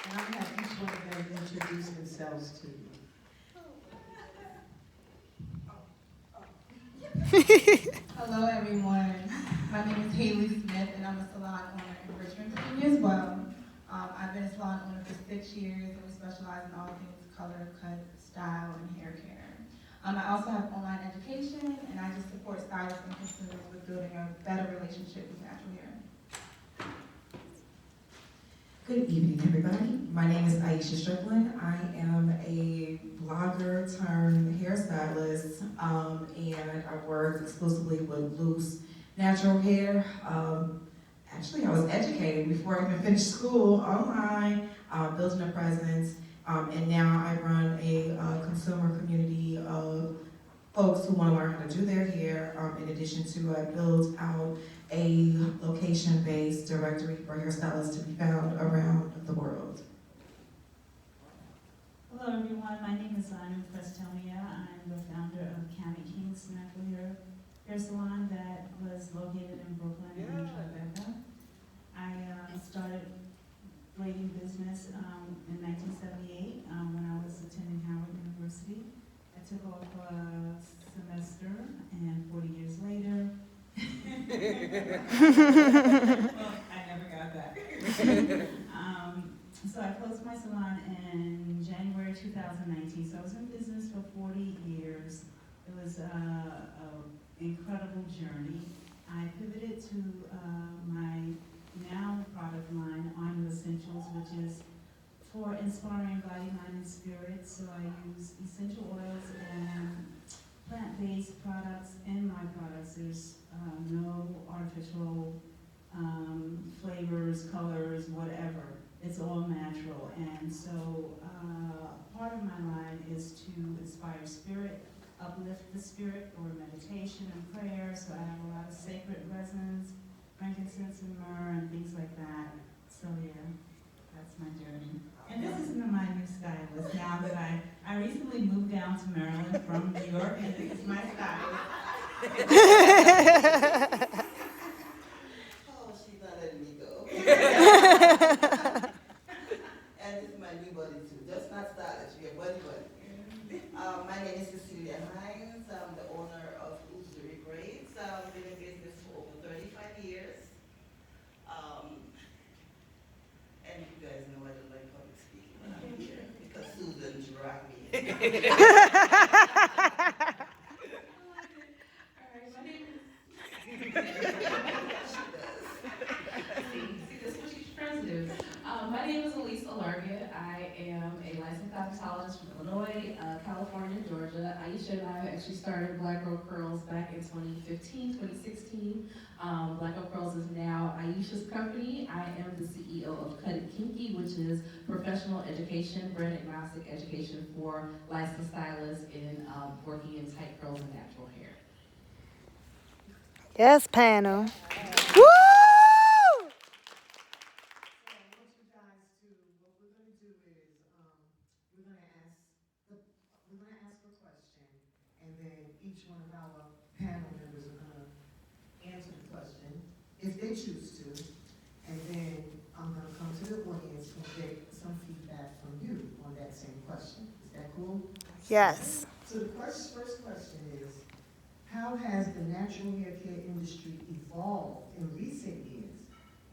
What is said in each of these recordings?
And I'm going to have each one of them introduce themselves to you. Hello, everyone. My name is Haley Smith, and I'm a salon owner in Richmond, Virginia as well. I've been a salon owner for 6 years, and we specialize in all things color, cut, style, and hair care. I also have online education, and I just support stylists and consumers with building a better relationship with natural hair. Good evening, everybody. My name is Aisha Strickland. I am a blogger turned hairstylist, and I work exclusively with loose natural hair. Actually, I was educated before I even finished school online, building a presence, and now I run a consumer community of folks who want to learn how to do their hair. In addition to, I built out a location-based directory for hairstylists to be found around the world. Hello everyone, my name is Anu Prestonia. I'm the founder of Cami King's Natural Hair Salon that was located in Brooklyn and Tribeca. I started braiding business in 1978 when I was attending Howard University. I took off a semester, and 40 years later, well, I never got back. So I closed my salon in January 2019. So I was in business for 40 years. It was an incredible journey. I pivoted to my now product line, On Essentials, which is for inspiring body, mind, and spirit. So I use essential oils and plant-based products in my products. There's no artificial flavors, colors, whatever. It's all natural. And so part of my line is to inspire spirit, uplift the spirit for meditation and prayer. So I have a lot of sacred resins, frankincense and myrrh and things like that. So yeah, that's my journey. And this is my new stylist now that I recently moved down to Maryland from New York, and this is my stylist. Oh, she's not letting me go. And this is my new buddy too. Just not stylish, we are buddy buddy. My name is Cecilia Hines. I'm the owner of Uzuri Braids. I've been in business for over 35 years. And you guys know I don't like public speaking when I'm here because Susan dragged me in. Alright, my name is She does. See, this is what she's trying to do. My name is Elise Alarga. I am a licensed cosmetologist from Illinois, California, Georgia. Aisha and I actually started Black Girl Curls back in 2015, 2016. Black Girl Curls is now Aisha's company. I am the CEO of Cut It Kinky, which is professional education, brand agnostic education for licensed stylists in working in tight curls and natural hair. Yes, panel. Woo! So I want you guys to, what we're going to do is, we're going to ask a question, and then each one of our panel members are going to answer the question, if they choose to, and then I'm going to come to the audience and get some feedback from you on that same question. Is that cool? Yes. So the first question is, how has the natural hair care industry evolved in recent years,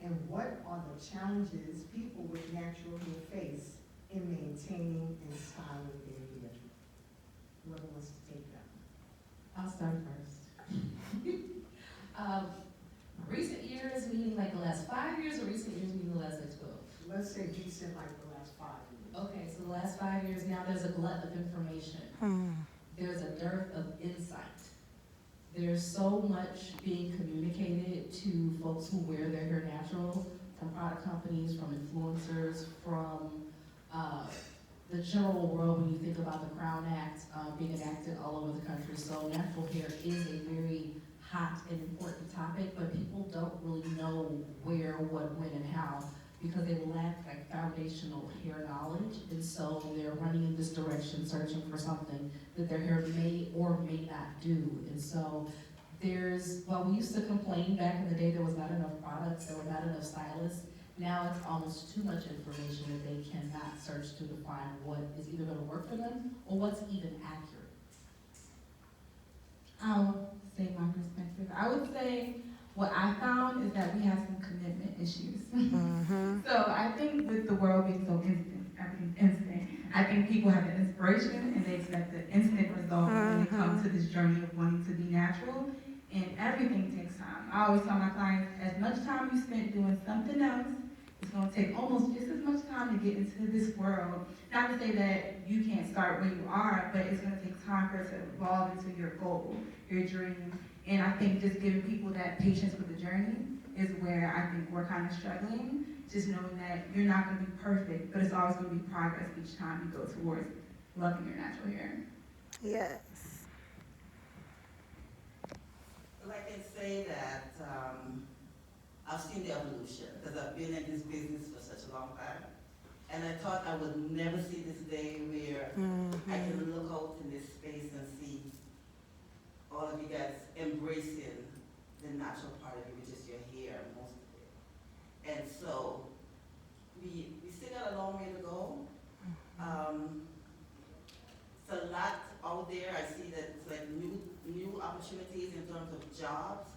and what are the challenges people with natural hair face in maintaining and styling their hair? Whoever wants to take that one. I'll start first. Recent years meaning like the last 5 years, or recent years meaning the last like 12? Let's say recent, like the last 5 years. Okay, so the last 5 years, now there's a glut of information. There's a dearth of insight. There's so much being communicated to folks who wear their hair natural, from product companies, from influencers, from the general world when you think about the Crown Act being enacted all over the country. So natural hair is a very hot and important topic, but people don't really know where, what, when, and how, because they lack like foundational hair knowledge, and so they're running in this direction, searching for something that their hair may or may not do. And so while we used to complain back in the day there was not enough products, there were not enough stylists, Now it's almost too much information that they cannot search to define what is either gonna work for them or what's even accurate. I'll say my perspective. I would say what I found is that we have some commitment issues. So I think with the world being so instant, everything's instant, I think people have an inspiration and they expect an instant result when it comes to this journey of wanting to be natural, and everything takes time. I always tell my clients, as much time you spent doing something else, it's gonna take almost just as much time to get into this world. Not to say that you can't start where you are, but it's gonna take time for it to evolve into your goal, your dream. And I think just giving people that patience with the journey is where I think we're kind of struggling. Just knowing that you're not gonna be perfect, but it's always gonna be progress each time you go towards loving your natural hair. Yes. Well, I can say that I've seen the evolution because I've been in this business for such a long time. And I thought I would never see this day where I can look out in this space and see all of you guys embracing the natural part of it, which is your hair, most of it. And so we still got a long way to go. It's a lot out there. I see that it's like new opportunities in terms of jobs,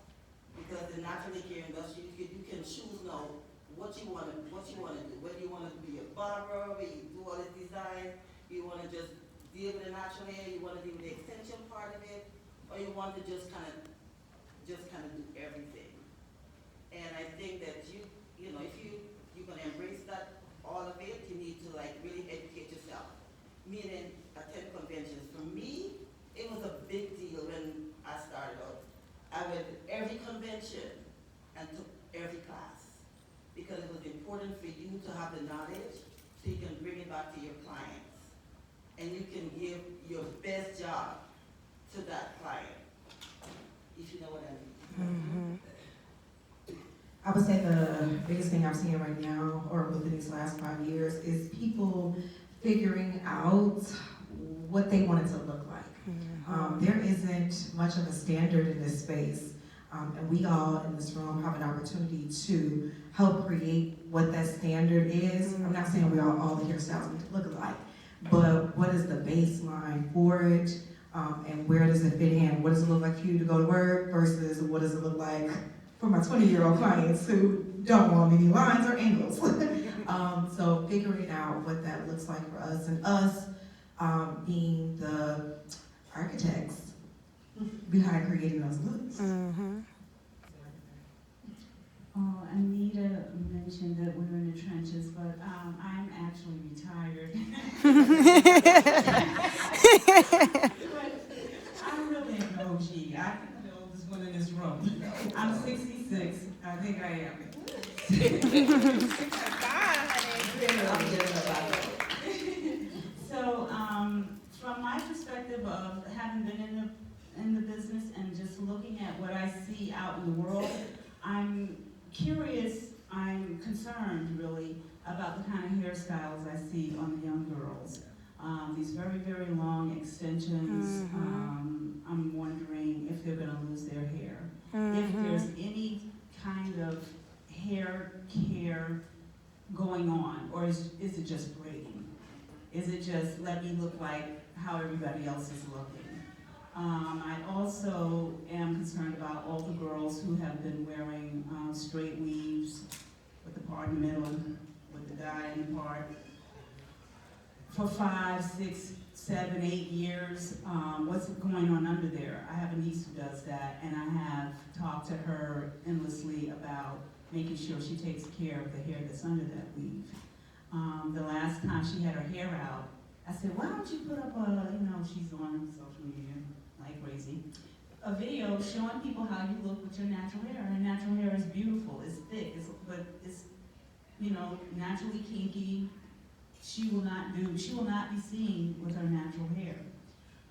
because the natural hair industry, you can choose now what you want to do. Whether you want to be a barber, where you do all the design, you want to just deal with the natural hair, you want to deal with the extension part of it, or you want to just kind of do everything. And I think that you know, if you're going to embrace that, all of it, you need to like really educate yourself. Meaning attend conventions. For me, it was a big deal when I started out. I went to every convention and took every class because it was important for you to have the knowledge so you can bring it back to your clients. And you can give your best job to that client, if you know what I mean. I would say the biggest thing I'm seeing right now, or within these last 5 years, is people figuring out what they want it to look like. There isn't much of a standard in this space, and we all in this room have an opportunity to help create what that standard is. I'm not saying we all the hairstyles need to look alike, but what is the baseline for it, and where does it fit in? What does it look like for you to go to work versus what does it look like for my 20-year-old clients who don't want many lines or angles. So figuring out what that looks like for us, and us being the architects behind creating those looks. Anita mentioned that we were in the trenches, but I'm actually retired. I'm really an OG. I think I'm the oldest one in this room. I'm 66. I think I am. So, from my perspective of having been in the business and just looking at what I see out in the world, I'm curious, I'm concerned really about the kind of hairstyles I see on the young girls. These very, very long extensions. I'm wondering if they're gonna lose their hair. If there's any kind of hair care going on, or is it just braiding? Is it just let me look like how everybody else is looking? I also am concerned about all the girls who have been wearing straight weaves with the part in the middle, with the dye in the part, for 5, 6, 7, 8 years. What's going on under there? I have a niece who does that, and I have talked to her endlessly about making sure she takes care of the hair that's under that weave. The last time she had her hair out, I said, why don't you put up she's on social media like crazy, a video showing people how you look with your natural hair. Her natural hair is beautiful, it's thick, but it's naturally kinky. She will not be seen with her natural hair.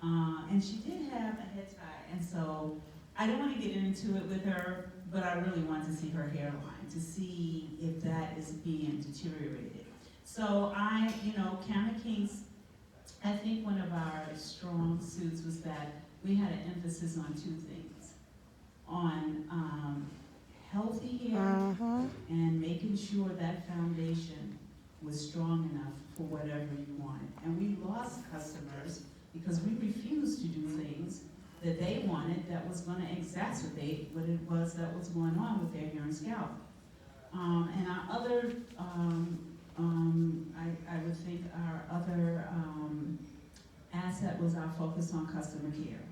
And she did have a head tie, and so I don't want to get into it with her, but I really want to see her hairline, to see if that is being deteriorated. So County Kings, I think one of our strong suits was that we had an emphasis on 2 things. On healthy hair and making sure that foundation was strong enough for whatever you wanted. And we lost customers because we refused to do things that they wanted that was going to exacerbate what it was that was going on with their hair and scalp. And our other, I would think our other asset was our focus on customer care.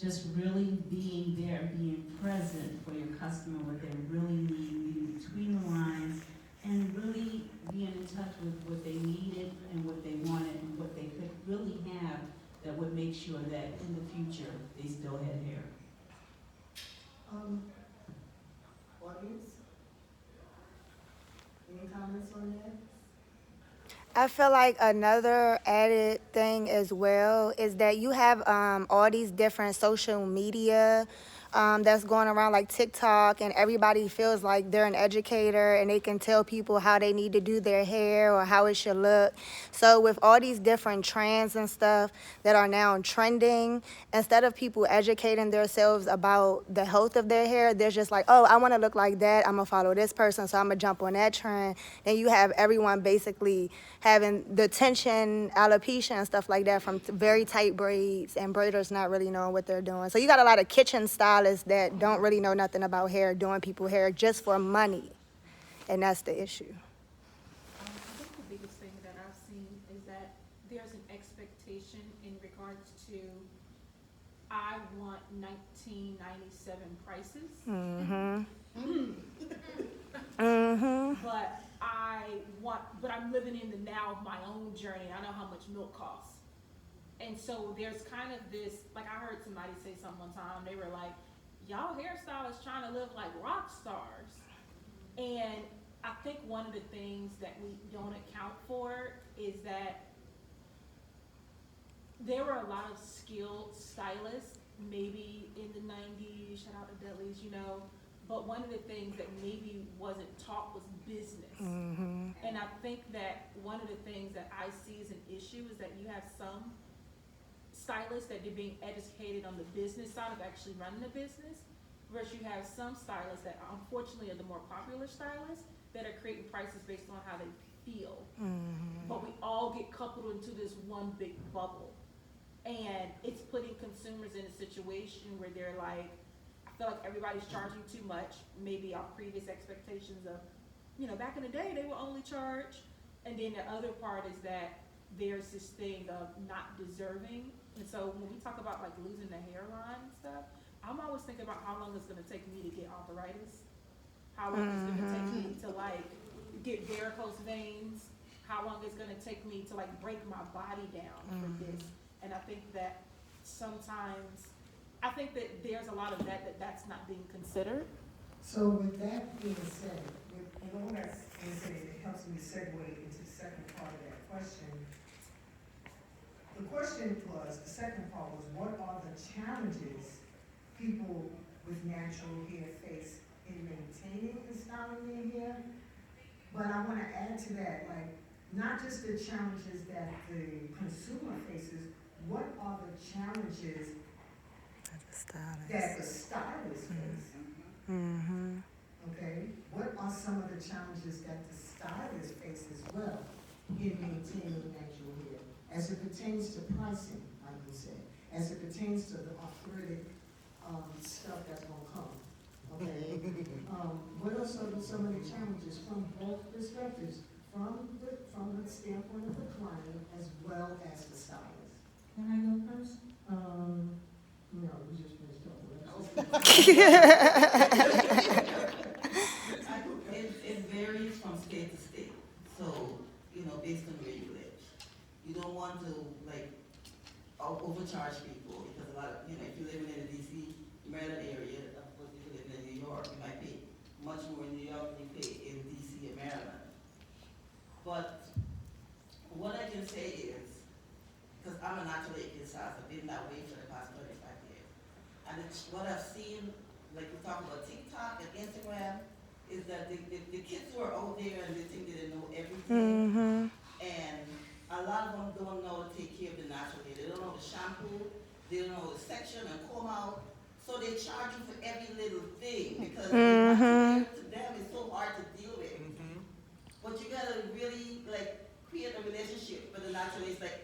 Just really being there, being present for your customer, what they really need, reading between the lines, and really being in touch with what they needed and what they wanted and what they could really have that would make sure that in the future they still had hair. Audience? Any comments on that? I feel like another added thing as well is that you have all these different social media that's going around like TikTok, and everybody feels like they're an educator and they can tell people how they need to do their hair or how it should look. So with all these different trends and stuff that are now trending, instead of people educating themselves about the health of their hair, they're just like, oh, I want to look like that, I'm gonna follow this person, so I'm gonna jump on that trend. Then you have everyone basically having the tension, alopecia and stuff like that from very tight braids, and braiders not really knowing what they're doing. So you got a lot of kitchen stylists that don't really know nothing about hair doing people hair just for money, and that's the issue. I think the biggest thing that I've seen is that there's an expectation in regards to, I want 1997 prices. But I'm living in the now of my own journey. I know how much milk costs. And so there's kind of this, like I heard somebody say something one time, they were like, y'all hairstylists trying to live like rock stars. And I think one of the things that we don't account for is that there were a lot of skilled stylists, maybe in the 90s, shout out to Dudley's, you know, but one of the things that maybe wasn't taught was business. And I think that one of the things that I see as an issue is that you have some stylists that are being educated on the business side of actually running a business, versus you have some stylists that unfortunately are the more popular stylists that are creating prices based on how they feel. But we all get coupled into this one big bubble. And it's putting consumers in a situation where they're like, I feel like everybody's charging too much, maybe our previous expectations of, you know, back in the day they will only charge. And then the other part is that there's this thing of not deserving. And so when we talk about like losing the hairline and stuff, I'm always thinking about how long it's gonna take me to get arthritis, how long it's gonna take me to like get varicose veins, how long it's gonna take me to like break my body down for this. And I think that sometimes, I think that there's a lot of that's not being considered. So with that being said, and all that's being said, it helps me segue into the second part of that question. The question was, the second part was, what are the challenges people with natural hair face in maintaining and styling their hair? But I want to add to that, like, not just the challenges that the consumer faces, what are the challenges that the stylist face? Okay, what are some of the challenges that the stylist face as well in maintaining natural hair, as it pertains to pricing, like you said, as it pertains to the arthritic stuff that's gonna come? Okay, what are some of the challenges from both perspectives, from the standpoint of the client as well as the stylist? Can I go first? No, we just finished talking. It varies from state to state. So, you know, based on where you live. You don't want to, like, overcharge people because a lot of, you know, if you're living in the DC, Maryland area, of course, if you're living in New York, you might pay much more in New York than you pay in DC and Maryland. But what I can say is, because I'm a natural hair stylist, I've been that way for the past 35 years. And it's what I've seen, like we talk about TikTok and Instagram, is that the kids who are out there and they think that they know everything. And a lot of them don't know to take care of the natural hair. They don't know the shampoo, they don't know the section and comb out. So they charge you for every little thing because the natural hair to them is so hard to deal with. But you gotta really like create a relationship with the natural hair. It's like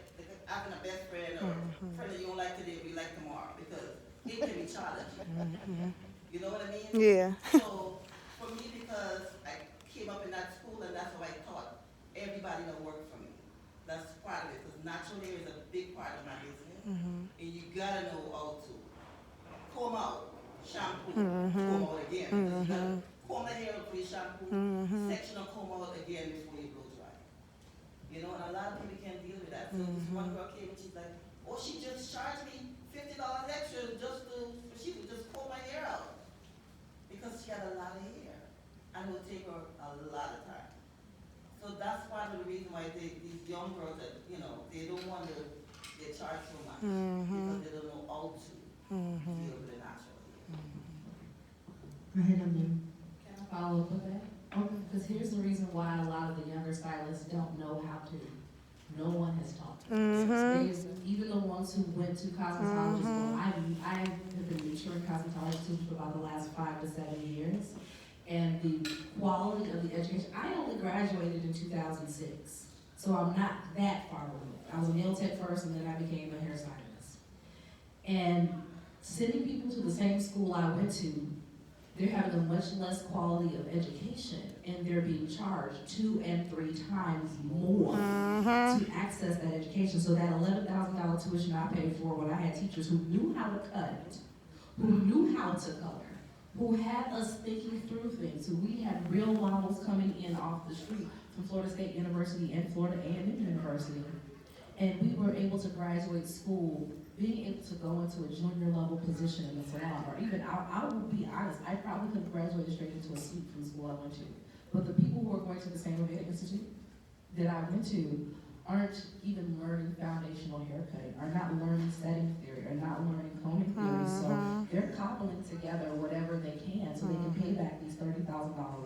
having a best friend or a friend that you don't like today, we like tomorrow because it can be challenging. You know what I mean? Yeah. So for me, because I came up in that school and that's how I taught everybody that worked for me. That's part of it because natural hair is a big part of my business. And you gotta know how to comb out, shampoo, comb out again. Because you gotta comb the hair before you shampoo, section or comb out again before you blow dry. You know, and a lot of people can't deal with that. So this one girl came and she's like, oh, she just charged me $50 extra just to, she would just comb my hair out. Because she had a lot of hair. And it would take her a lot of time. So that's part of the reason why these young girls that, you know, they don't want to get charged so much. Because they don't know how to deal with the natural hair. Go ahead, Emily. Can I follow up with that? Okay, because here's the reason why a lot of the younger stylists don't know how to. No one has taught them. Even the ones who went to cosmetology school, I have been maturing cosmetology students for about the last 5 to 7 years. And the quality of the education, I only graduated in 2006. So I'm not that far removed. I was a nail tech first and then I became a hairstylist. And sending people to the same school I went to, they're having a much less quality of education and they're being charged 2 and 3 times more to access that education. So that $11,000 tuition I paid for when I had teachers who knew how to cut, who knew how to color, who had us thinking through things, who we had real models coming in off the street from Florida State University and Florida A&M University. And we were able to graduate school being able to go into a junior level position in the salon, or even, I will be honest, I probably could have graduated straight into a suite from the school I went to. But the people who are going to the same institute that I went to aren't even learning foundational haircutting, are not learning setting theory, are not learning combing theory. So they're cobbling together whatever they can so they can pay back these $30,000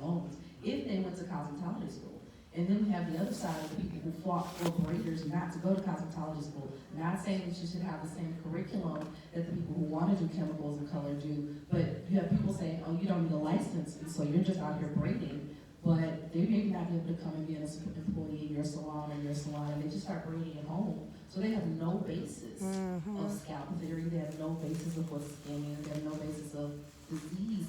loans if they went to cosmetology school. And then we have the other side of the people who fought for braiders not to go to cosmetology school. Not saying that you should have the same curriculum that the people who want to do chemicals and color do, but you have people saying, oh, you don't need a license, and so you're just out here braiding, but they may not be able to come and be an employee in your salon or your salon, and they just start braiding at home. So they have no basis of scalp theory, they have no basis of what skin is, they have no basis of disease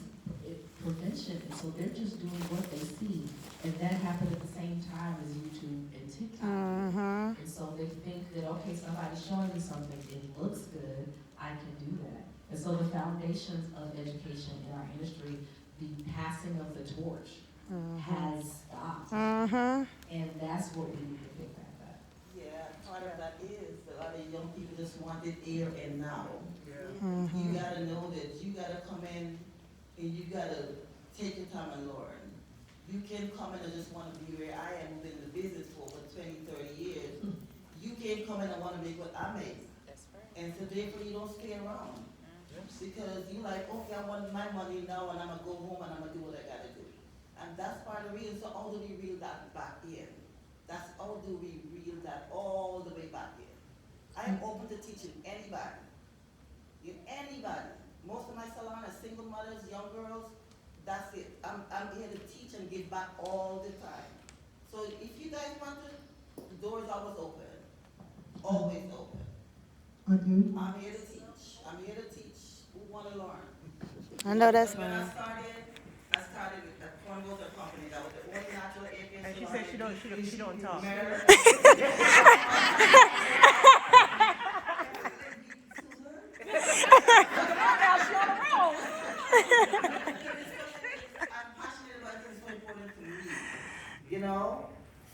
prevention, and so they're just doing what they see. And that happened at the same time as YouTube and TikTok. And so they think that, okay, somebody's showing me something, it looks good, I can do that. And so the foundations of education in our industry, the passing of the torch has stopped. And that's what we need to pick back up. Yeah, part of that is a lot of young people just want it here and now. You gotta know that you gotta come in and you gotta take your time and learn. You can come in and just want to be where I am, been in the business for over 20, 30 years. You can't come in and want to make what I make. That's right. And so therefore you don't stay around. Because you like, okay, I want my money now and I'm going to go home and I'm going to do what I got to do. And that's part of the reason. So how do we reel that back in? That's how do we reel that all the way back in? I am open to teaching anybody. Anybody. Most of my salon are single mothers, young girls. That's it. I'm here to teach and give back all the time. So if you guys want to, the door is always open. Always open. I'm here to teach. I'm here to teach. Who want to learn? I know that's When right. I started with a Cornwall company that was the only natural hair care And she salon said she don't talk. Maryland. I'm passionate about it, it's so important to me, you know?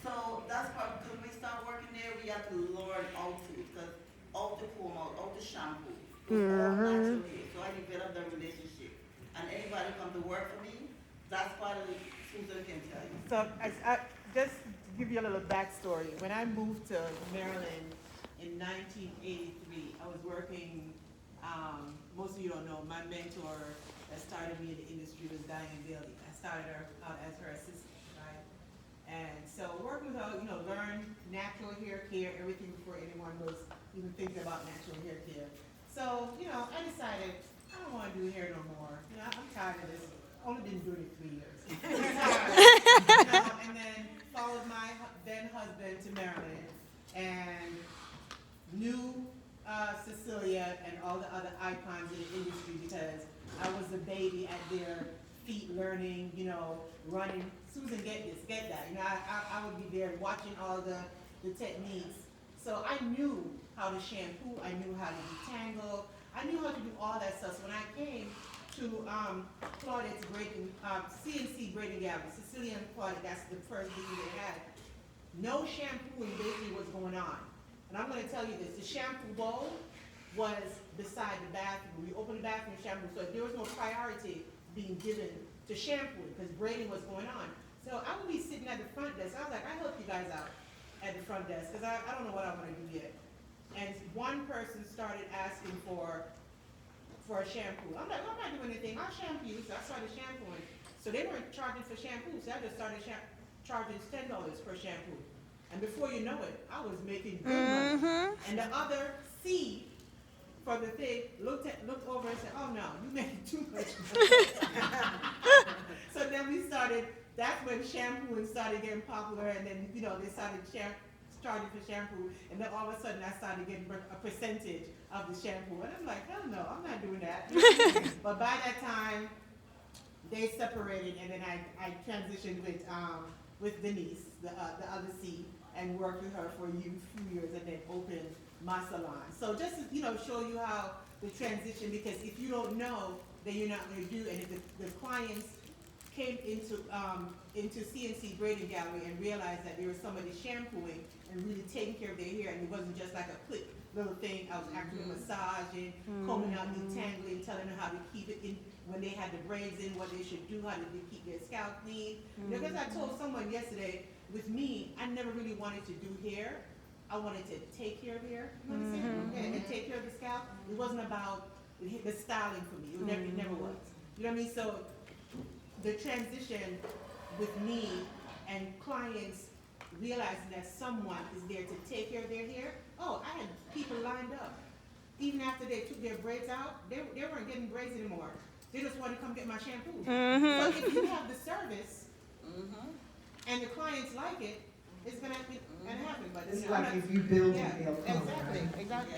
So that's why when we start working there, we have to learn how to, because how to comb out, how to shampoo, all natural hair. So I developed the relationship. And anybody come to work for me, that's part of the Susan can tell you. So I just to give you a little backstory. When I moved to Maryland in 1983, I was working, most of you don't know, my mentor that started me in the industry was Diane Bailey. I started her out as her assistant, right? And so working with her, learn natural hair care, everything before anyone was even thinking about natural hair care. So, I decided, I don't want to do hair no more. You know, I'm tired of this. Only been doing it 3 years. You know, and then followed my then husband to Maryland and knew Cecilia and all the other icons in the industry because I was the baby at their feet learning, you know, running. Susan, get this, get that. You know, I would be there watching all the techniques. So I knew how to shampoo, I knew how to detangle, I knew how to do all that stuff. So when I came to Claudette's braiding, CNC braiding gallery, Cecilia and Claudette, that's the first baby they had. No shampooing basically was going on. And I'm gonna tell you this, the shampoo bowl was beside the bathroom. We opened the bathroom shampoo, so there was no priority being given to shampooing because braiding was going on. So I would be sitting at the front desk. I was like, I help you guys out at the front desk because I don't know what I'm gonna do yet. And one person started asking for a shampoo. I'm like, I'm not doing anything. I'll shampoo you. So I started shampooing. So they weren't charging for shampoo. So I just started charging $10 per shampoo. And before you know it, I was making good money. And the other C for the thing looked over and said, oh no, you're making too much money. So then we started, that's when shampooing started getting popular, and then, you know, they started charging for shampoo, and then all of a sudden I started getting a percentage of the shampoo. And I'm like, hell no, I'm not doing that. But by that time, they separated, and then I transitioned with Denise, the other C, and worked with her for a few years, and then opened my salon. So just to, you know, show you how the transition, because if you don't know, then you're not going to do, and if the clients came into CNC Braiding Gallery and realized that there was somebody shampooing and really taking care of their hair, and it wasn't just like a quick little thing. I was actually massaging, combing out, detangling, telling them how to keep it in, when they had the braids in, what they should do, how to keep their scalp clean. Because I told someone yesterday, with me, I never really wanted to do hair. I wanted to take care of hair, you understand? And take care of the scalp. It wasn't about the styling for me. It never was. You know what I mean? So the transition with me and clients realizing that someone is there to take care of their hair. Oh, I had people lined up. Even after they took their braids out, they weren't getting braids anymore. They just wanted to come get my shampoo. So if you have the service and the clients like it, it's gonna happen. But It's like if you build it, they'll come. Exactly, Right? exactly.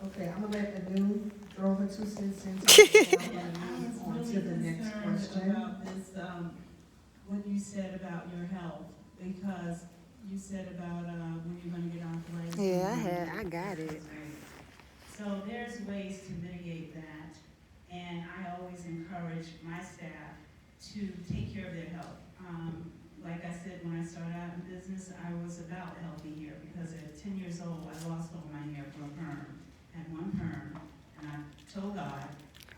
Okay, I'm gonna let the new throw her 2 cents into and I move was on really to the next concerned question. about this, what you said about your health, because you said about, when you're gonna get off light. Yeah, I got it. So there's ways to mitigate that, and I always encourage my staff to take care of their health. Like I said, when I started out in business, I was about healthy hair, because at 10 years old, I lost all my hair for a perm. I had one perm, and I told God,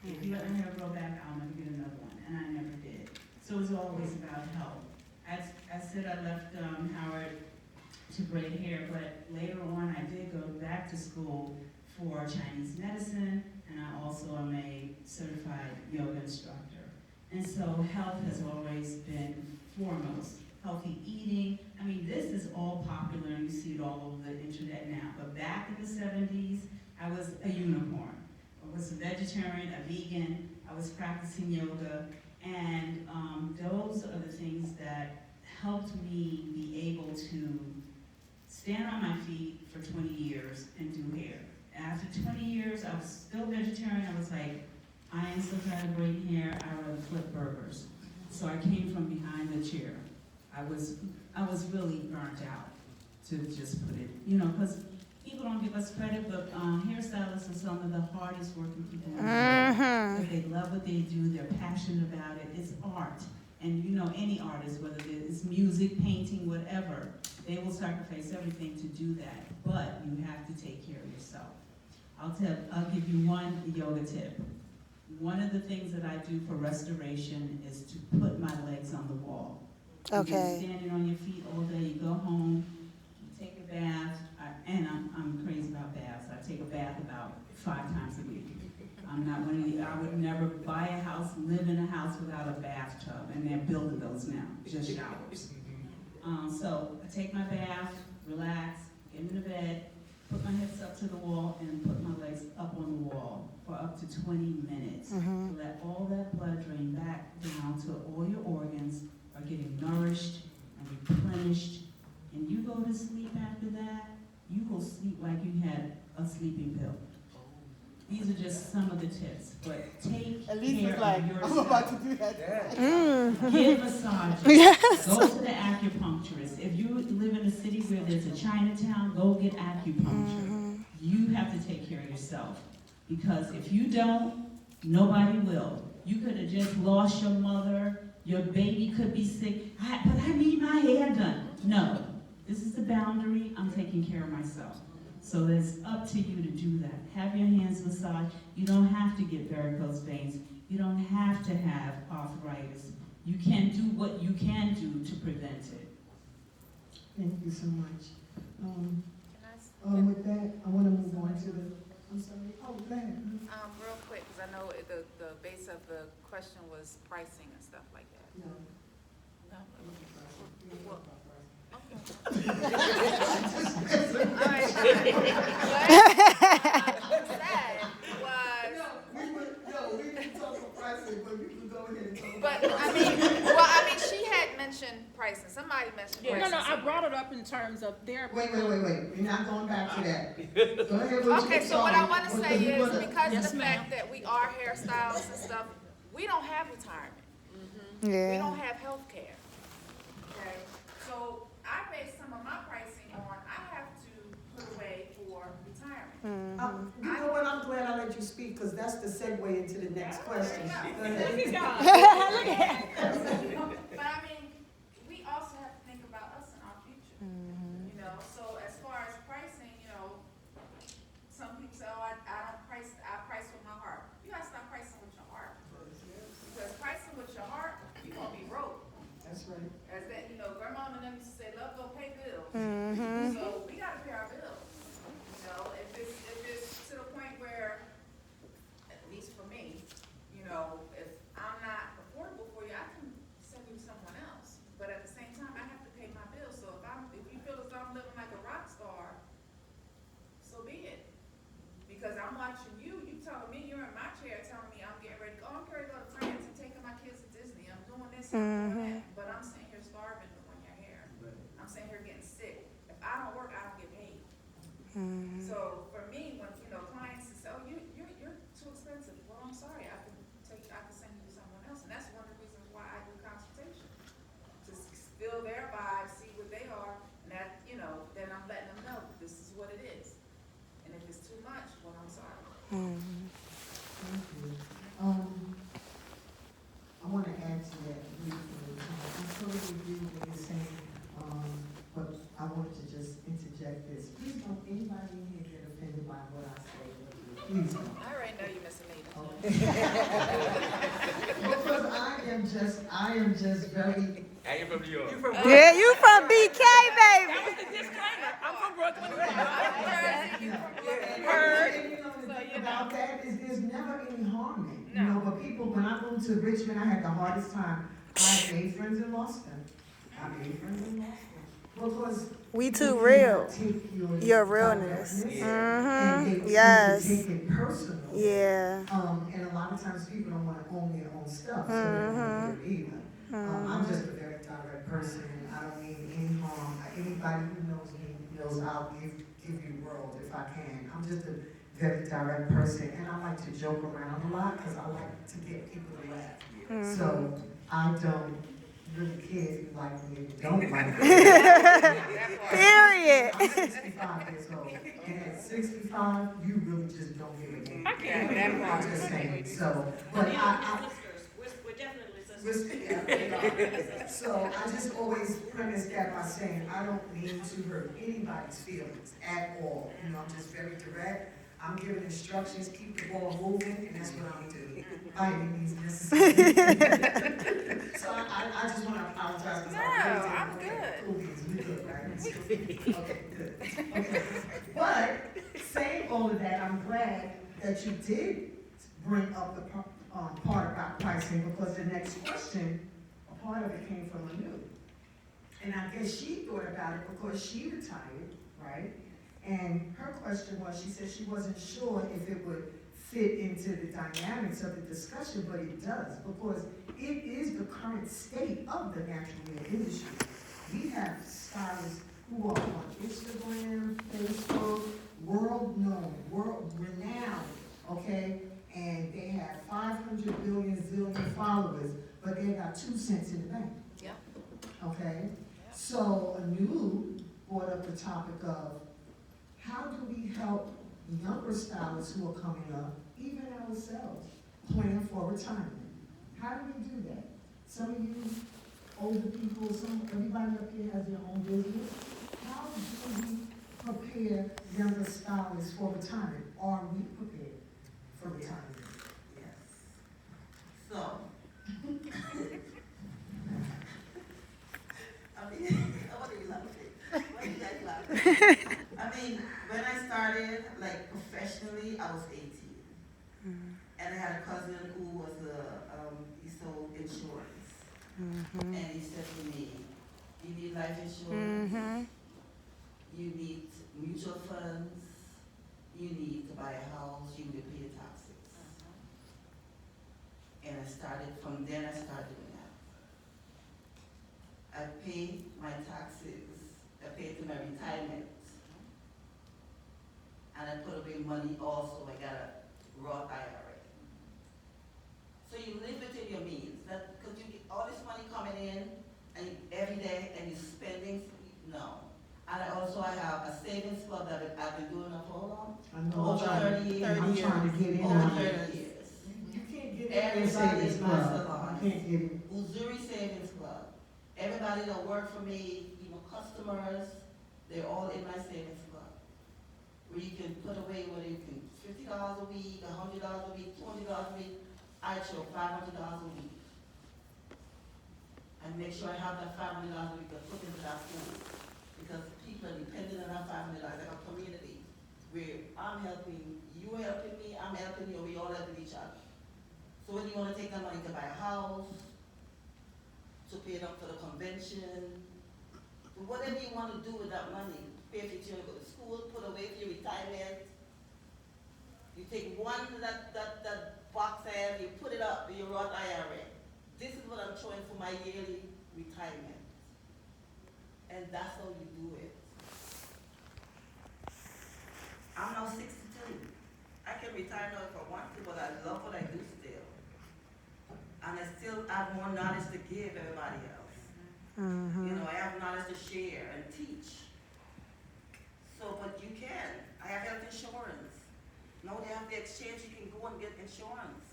if you let my hair grow back, I'll never get another one, and I never did. So it was always about health. I said I left Howard to braid hair, but later on I did go back to school for Chinese medicine, and I also am a certified yoga instructor. And so health has always been foremost. Healthy eating, I mean, this is all popular, and you see it all over the internet now. But back in the 70s, I was a unicorn. I was a vegetarian, a vegan, I was practicing yoga, and those are the things that helped me be able to stand on my feet for 20 years and do hair. After 20 years, I was still vegetarian. I was like, I am so tired of braiding hair, I rather flip burgers. So I came from behind the chair. I was really burnt out, to just put it, you know, because people don't give us credit, but hairstylists are some of the hardest working people in the world. But they love what they do, they're passionate about it, it's art. And you know, any artist, whether it's music, painting, whatever, they will sacrifice everything to do that. But you have to take care of yourself. I'll give you one yoga tip. One of the things that I do for restoration is to put my legs on the wall. Okay. You're standing on your feet all day, you go home, you take a bath, and I'm crazy about baths. I take a bath about 5 times a week. I'm not one of you, I would never buy a house, live in a house without a bathtub, and they're building those now, just showers. So I take my bath, relax, get into bed, put my hips up to the wall and put my legs up on the wall for up to 20 minutes. To let all that blood drain back down to all your organs are getting nourished and replenished. And you go to sleep after that, you will sleep like you had a sleeping pill. These are just some of the tips, but take At least care it's like, of yourself. I'm about to do that. Get massages. Yes. Go to the acupuncturist. If you live in a city where there's a Chinatown, go get acupuncture. You have to take care of yourself. Because if you don't, nobody will. You could have just lost your mother. Your baby could be sick. But I need my hair done. No. This is the boundary. I'm taking care of myself. So it's up to you to do that. Have your hands massaged. You don't have to get varicose veins. You don't have to have arthritis. You can do what you can do to prevent it. Thank you so much. With that, I want to move on to the, I'm sorry, oh, go ahead. Real quick, because I know the base of the question was pricing and stuff like that. No. No? Well, All right, fine. What I said was, we didn't talk about pricing, but we can go ahead and talk but about I mean, she had mentioned pricing. Somebody mentioned Yeah, pricing. no, I brought it up in terms of their. Wait, we're not going back to that. Go ahead with Okay, your so what I song, want to because say we is, wanna- because Yes, of the ma'am. fact that we are hairstylists and stuff, we don't have retirement. We Yeah. don't have health care. Okay, so I base some of my pricing on, I have to put away for retirement. You know what, I'm glad I let you speak, because that's the segue into the next question. Go ahead. But I mean, we also have to think about us and our future. You know, so as far as pricing, you know, some people say, oh, I price with my heart. You gotta stop pricing with your heart. Because pricing with your heart, you're gonna be broke. That's right. As that, you know, grandma and them used to say, love don't pay bills. So we gotta pay our bills. You know, if it's to the point where, at least for me, you know, if I'm not affordable for you, I can send you to someone else. But at the same time, I have to pay my bills. So if you feel as though I'm living like a rock star, so be it. Because I'm watching you telling me, you're in my chair telling me I'm getting ready to go, I'm getting ready to go to France and taking my kids to Disney. I'm doing this, I'm doing that. But I'm sitting here starving doing your hair. I'm sitting here getting sick. If I don't work, I don't get paid. So for me, when, you know, clients say, oh, you're too expensive. Well, I'm sorry, I can send you to someone else. And that's one of the reasons why I do consultation. To feel their vibe, see what they are, and that, you know, then I'm letting them know this is what it is. And if it's too much, well, I'm sorry. Thank you. I want to add to that briefly. I totally agree with what you're saying, but I wanted to just interject this. Please don't anybody in here get offended by what I say. Please don't. I already know you're missing me. Because I am just very. I am from New York. Yeah, you from BK, baby. I'm from Brooklyn. And, you know, the thing about that is there's never any harm in it. You know, but people, when I moved to Richmond, I had the hardest time. I made friends and lost them. Because We you too cannot real. take Your realness. directness Mhm. and they Yes. take it personal. Yeah. And a lot of times people don't want to own their own stuff, so they don't want to do it either. I'm just a very direct person. I don't mean any harm. Anybody who knows me knows I'll give you world if I can. I'm just a very direct person, and I like to joke around a lot because I like to get people to laugh. So I don't really care if you like me or you don't like me. Period. I'm 65 years old, and at 65, you really just don't give a damn. I'm just saying. So, but We're definitely sisters. So I just always premise that by saying I don't mean to hurt anybody's feelings at all. You know, I'm just very direct. I'm giving instructions, keep the ball moving, and that's what I'm doing. By any means necessary. So I just want to apologize because I really didn't. I'm good. Cool beans, we good, right? Okay, good. Okay. But saying all of that, I'm glad that you did bring up the part about pricing, because the next question, a part of it came from Anu. And I guess she thought about it because she retired, right? And her question was, she said she wasn't sure if it would fit into the dynamics of the discussion, but it does, because it is the current state of the natural hair industry. We have stylists who are on Instagram, Facebook, world known, world renowned, okay? And they have 500 billion zillion followers, but they got 2 cents in the bank. Yep. Okay? So Anu brought up the topic of how do we help younger stylists who are coming up, even ourselves, plan for retirement? How do we do that? Some of you older people, everybody up here has their own business. How do we prepare younger stylists for retirement? Are we prepared for retirement? Yes. So, I mean, what are you laughing? Why are you guys laughing? I mean, when I started, like, professionally, I was 18. And I had a cousin who was he sold insurance. And he said to me, you need life insurance, you need mutual funds, you need to buy a house, you need to pay your taxes. And from then I started doing that. I paid my taxes, I paid to my retirement. And I put away money also, I got a Roth IRA. So you live within your means, because you get all this money coming in and every day and you're spending, no. And I have a savings club that I've been doing it for how long? I know, Over 30 years. I'm trying to get in Over on 30 it. years. You can't get in Everybody savings in my club. salon. You can't get in. Uzuri Savings Club. Everybody that work for me, even customers, they're all in my savings club. Where you can put away, whether you can $50 a week, $100 a week, $20 a week. I show $500 a week. And make sure I have that $500 a week to put into that food. Because people are dependent on that $500, like a community where I'm helping, you helping me, I'm helping you, we all helping each other. So when you want to take that money to buy a house, to pay it up for the convention, whatever you want to do with that money, pay for your children, go to school, put away for your retirement. You take one that box and you put it up in your Roth IRA. This is what I'm showing for my yearly retirement. And that's how you do it. I'm now 62. I can retire now if I want to, but I love what I do still. And I still have more knowledge to give everybody else. You know, I have knowledge to share and teach. So, but you can. I have health insurance. Now they have the exchange, you can go and get insurance.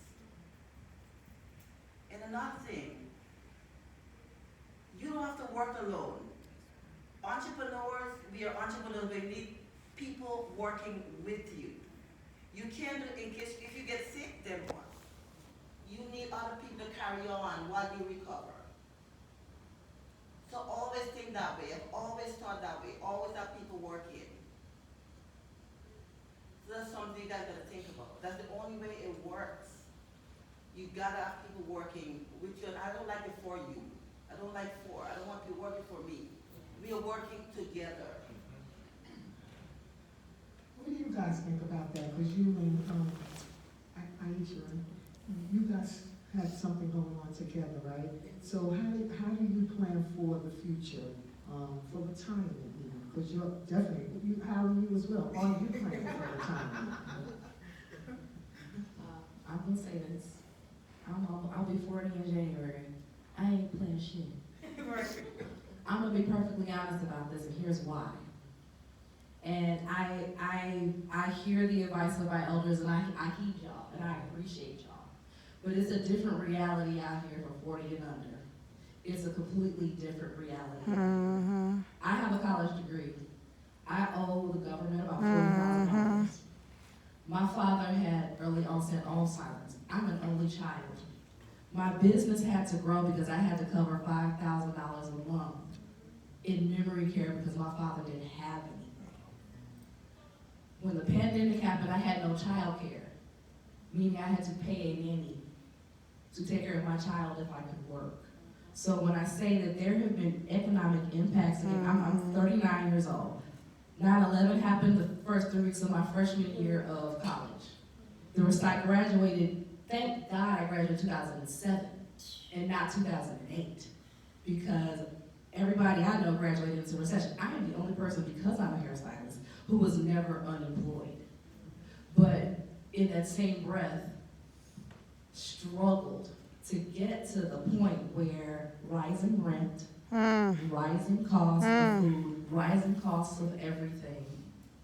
And another thing, you don't have to work alone. Entrepreneurs, we are entrepreneurs, we need people working with you. You can't do, in case, if you get sick, then what? You need other people to carry on while you recover. So always think that way, I've always thought that way, always have people working. So that's something you guys gotta think about. That's the only way it works. You gotta have people working with you, and I don't like it for you. I don't like for, I don't want people working for me. We are working together. What do you guys think about that? Because you and Aisha, you guys had something going on together, right? So how do you plan for the future, for retirement even? Because you're definitely, how are you as well? Are you planning for retirement? I'm gonna say this. I'll be 40 in January. I ain't playing shit. I'm gonna be perfectly honest about this, and here's why. And I hear the advice of my elders, and I heed y'all, and I appreciate y'all. But it's a different reality out here for 40 and under. It's a completely different reality. I have a college degree. I owe the government about $40,000. My father had early onset Alzheimer's. I'm an only child. My business had to grow because I had to cover $5,000 a month in memory care because my father didn't have anything. When the pandemic happened, I had no child care, meaning I had to pay a nanny to take care of my child if I could work. So when I say that there have been economic impacts, again, I'm 39 years old. 9/11 happened. happened the first 3 weeks of my freshman year of college. I graduated, thank God I graduated in 2007 and not 2008, because everybody I know graduated into recession. I am the only person, because I'm a hairstylist, who was never unemployed. But in that same breath, struggled to get to the point where rising rent, rising costs of food, rising costs of everything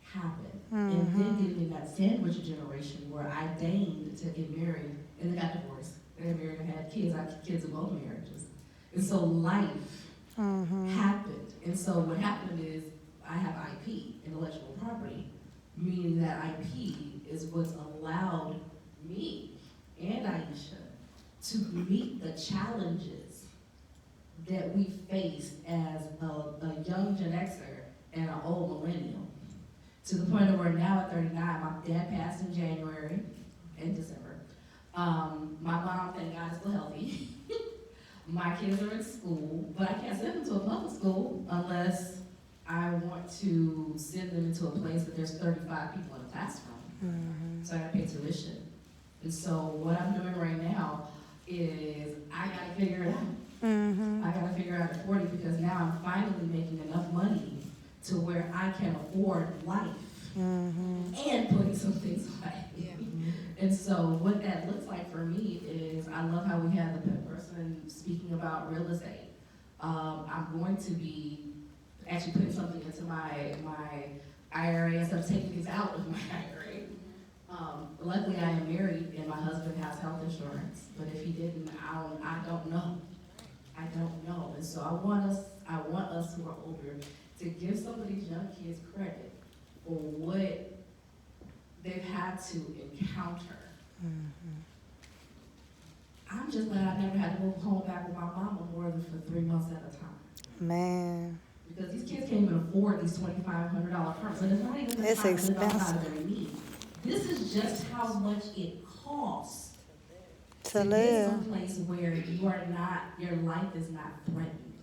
happened. And then getting in that sandwich generation where I deigned to get married and then got divorced. And got married and had kids. I had kids in both marriages. And so life happened. And so what happened is I have IP, intellectual property, meaning that IP is what's allowed me and Aisha to meet the challenges that we faced as a young Gen Xer and an old millennial. To the point of where now at 39, my dad passed in January and December. My mom, thank God, is still healthy. My kids are in school, but I can't send them to a public school unless I want to send them into a place that there's 35 people in a classroom. So I gotta pay tuition. And so what I'm doing right now is I gotta figure it out. I gotta figure out at 40, because now I'm finally making enough money to where I can afford life and putting some things away. And so what that looks like for me is, I love how we had the person speaking about real estate. I'm going to be actually putting something into my IRA instead of taking things out of my IRA. Luckily I am married and my husband has health insurance, but if he didn't, I don't know. I don't know. And so I want us who are older to give some of these young kids credit for what they've had to encounter. I'm just glad I never had to move home back with my mama more than for 3 months at a time. Man. Because these kids can't even afford these $2,500 apartments. And it's not even It's expensive their need. This is just how much it costs to get live. someplace where your life is not threatened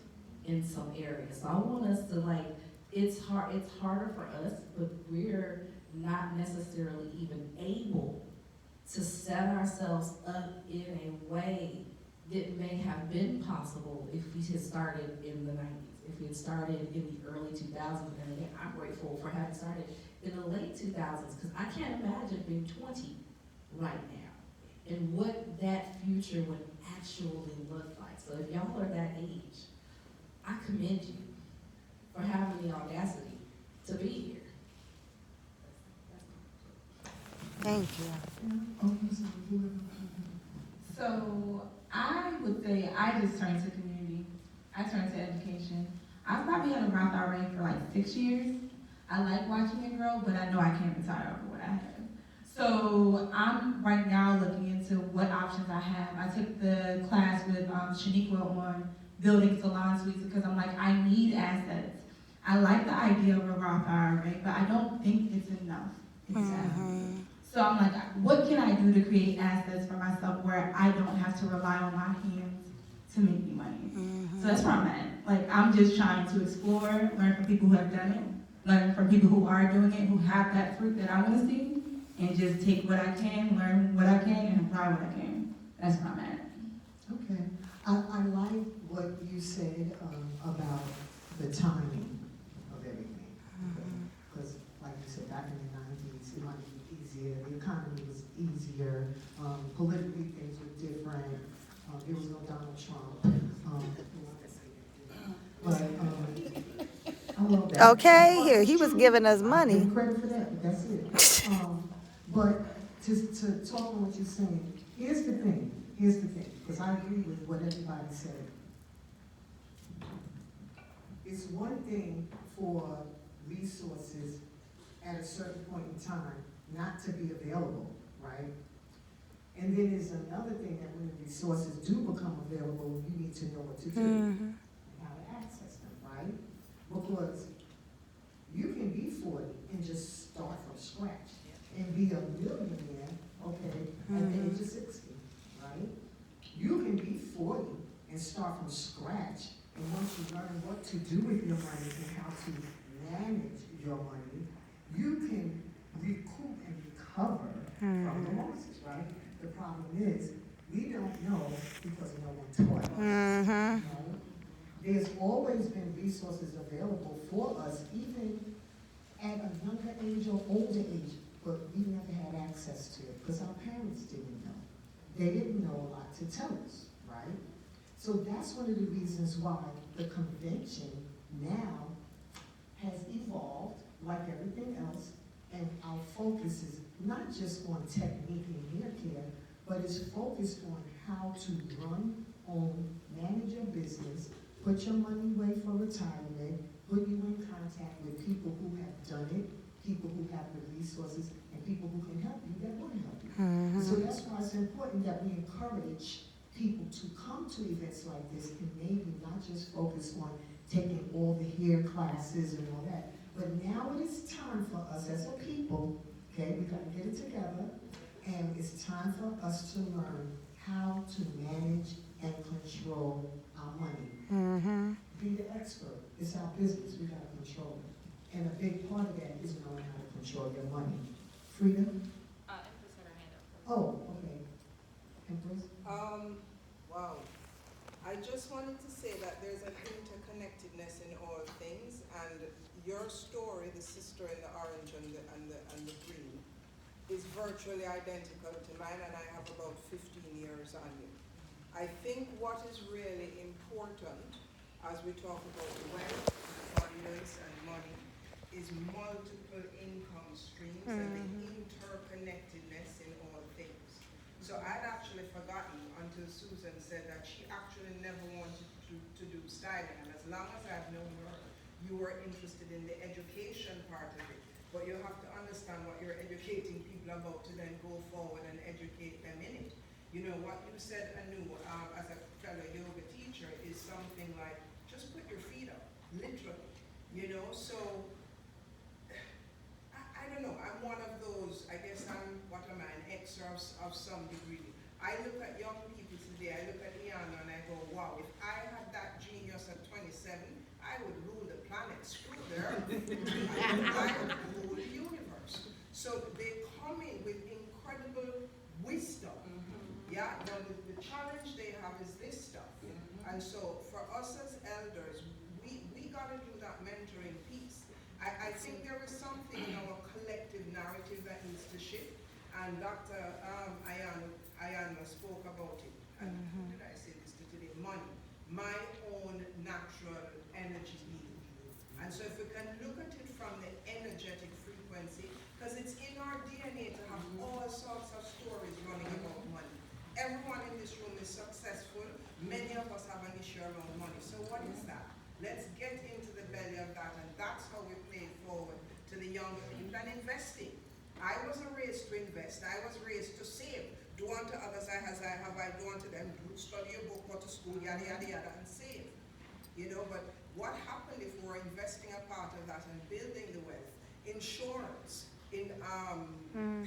in some areas. So I want us to it's harder for us, but we're not necessarily even able to set ourselves up in a way that may have been possible if we had started in the 90s, if we had started in the early 2000s. And again, I'm grateful for having started in the late 2000s, because I can't imagine being 20 right now and what that future would actually look like. So if y'all are that age, I commend you for having the audacity to be here. Thank you. So I would say I just turned to community. I turned to education. I've probably had a Roth IRA for like 6 years. I like watching it grow, but I know I can't retire over what I have. So I'm right now looking into what options I have. I took the class with Shaniqua on building salon suites because I'm like, I need assets. I like the idea of a Roth IRA, but I don't think it's enough. Exactly. So I'm like, what can I do to create assets for myself where I don't have to rely on my hands to make me money? So that's where I'm at. Like, I'm just trying to explore, learn from people who have done it, learn from people who are doing it, who have that fruit that I want to see, and just take what I can, learn what I can, and apply what I can. That's where I'm at. Okay. I like what you said about the timing of everything. Because, like you said, back in the 90s, it might be easier. The economy was easier. Politically, things were different. There was no Donald Trump. But I love that. Okay, here, he was giving us I money. give credit for that, but that's it. But to talk on what you're saying, here's the thing, because I agree with what everybody said. It's one thing for resources at a certain point in time not to be available, right? And then there's another thing that when the resources do become available, you need to know what to do and how to access them, right? Because you can be 40 and just start from scratch and be a millionaire, okay, at the age of 60, right? You can be 40 and start from scratch, and once you learn what to do with your money and how to manage your money, you can recoup and recover from the losses, right? The problem is, we don't know because no one taught us. Mm-hmm. You know? There's always been resources available for us, even at a younger age or older age, but we never had access to it because our parents didn't know. They didn't know a lot to tell us, right? So that's one of the reasons why the convention now has evolved like everything else, and our focus is not just on technique and hair care, but it's focused on how to run, own, manage your business, put your money away for retirement, put you in contact with people who have done it, people who have the resources, and people who can help you that want to help you. So that's why it's important that we encourage people to come to events like this and maybe not just focus on taking all the hair classes and all that, but now it is time for us as a people, okay, we gotta get it together, and it's time for us to learn how to manage and control our money. Be the expert. It's our business. We gotta control it. And a big part of that is knowing how to control your money. Frida? Empress had her hand up. Oh, okay. Empress? Wow. I just wanted to say that there's an interconnectedness in all things, and your story, the sister in the orange and the green, is virtually identical to mine, and I have about 15 years on you. I think what is really important as we talk about wealth, abundance, and money is multiple income streams and the interconnectedness in all things. So I'd actually forgotten until Susan said that she actually never wanted to do styling, and as long as I've known her, you were interested in the education part of it. But you have to understand what you're educating people about to then go forward and educate them in it. You know, what you said, Anu, as a fellow yoga teacher, is something like, just put your feet up, literally. You know, so, I don't know, I'm one of those, I guess I'm, what am I, an Xer of some degree. I look at young people today, I look at Iana and I go, wow, if I had that genius at 27, I would rule the planet, screw there. I would rule the universe. So they come in with incredible wisdom. Yeah, now the challenge they have is this stuff. And so for us as elders, we gotta do that mentoring piece. I think there is something in our collective narrative that needs to shift. And Dr. Ayana spoke about it. And did I say this today? Money. My own natural energy need. And so if we can look at it from the energetic frequency, because it's in our DNA to have all sorts of stories running about money. Everyone in this room is successful. Many of us have an issue around money. So what is that? Let's get into the belly of that, and that's how we play it forward to the younger people. And investing. I wasn't raised to invest. I was raised to save. Do unto others as I have I do unto them. Study a book, go to school, yada, yada, yada, and save. You know, but what happened if we're investing a part of that and building the wealth? Insurance, in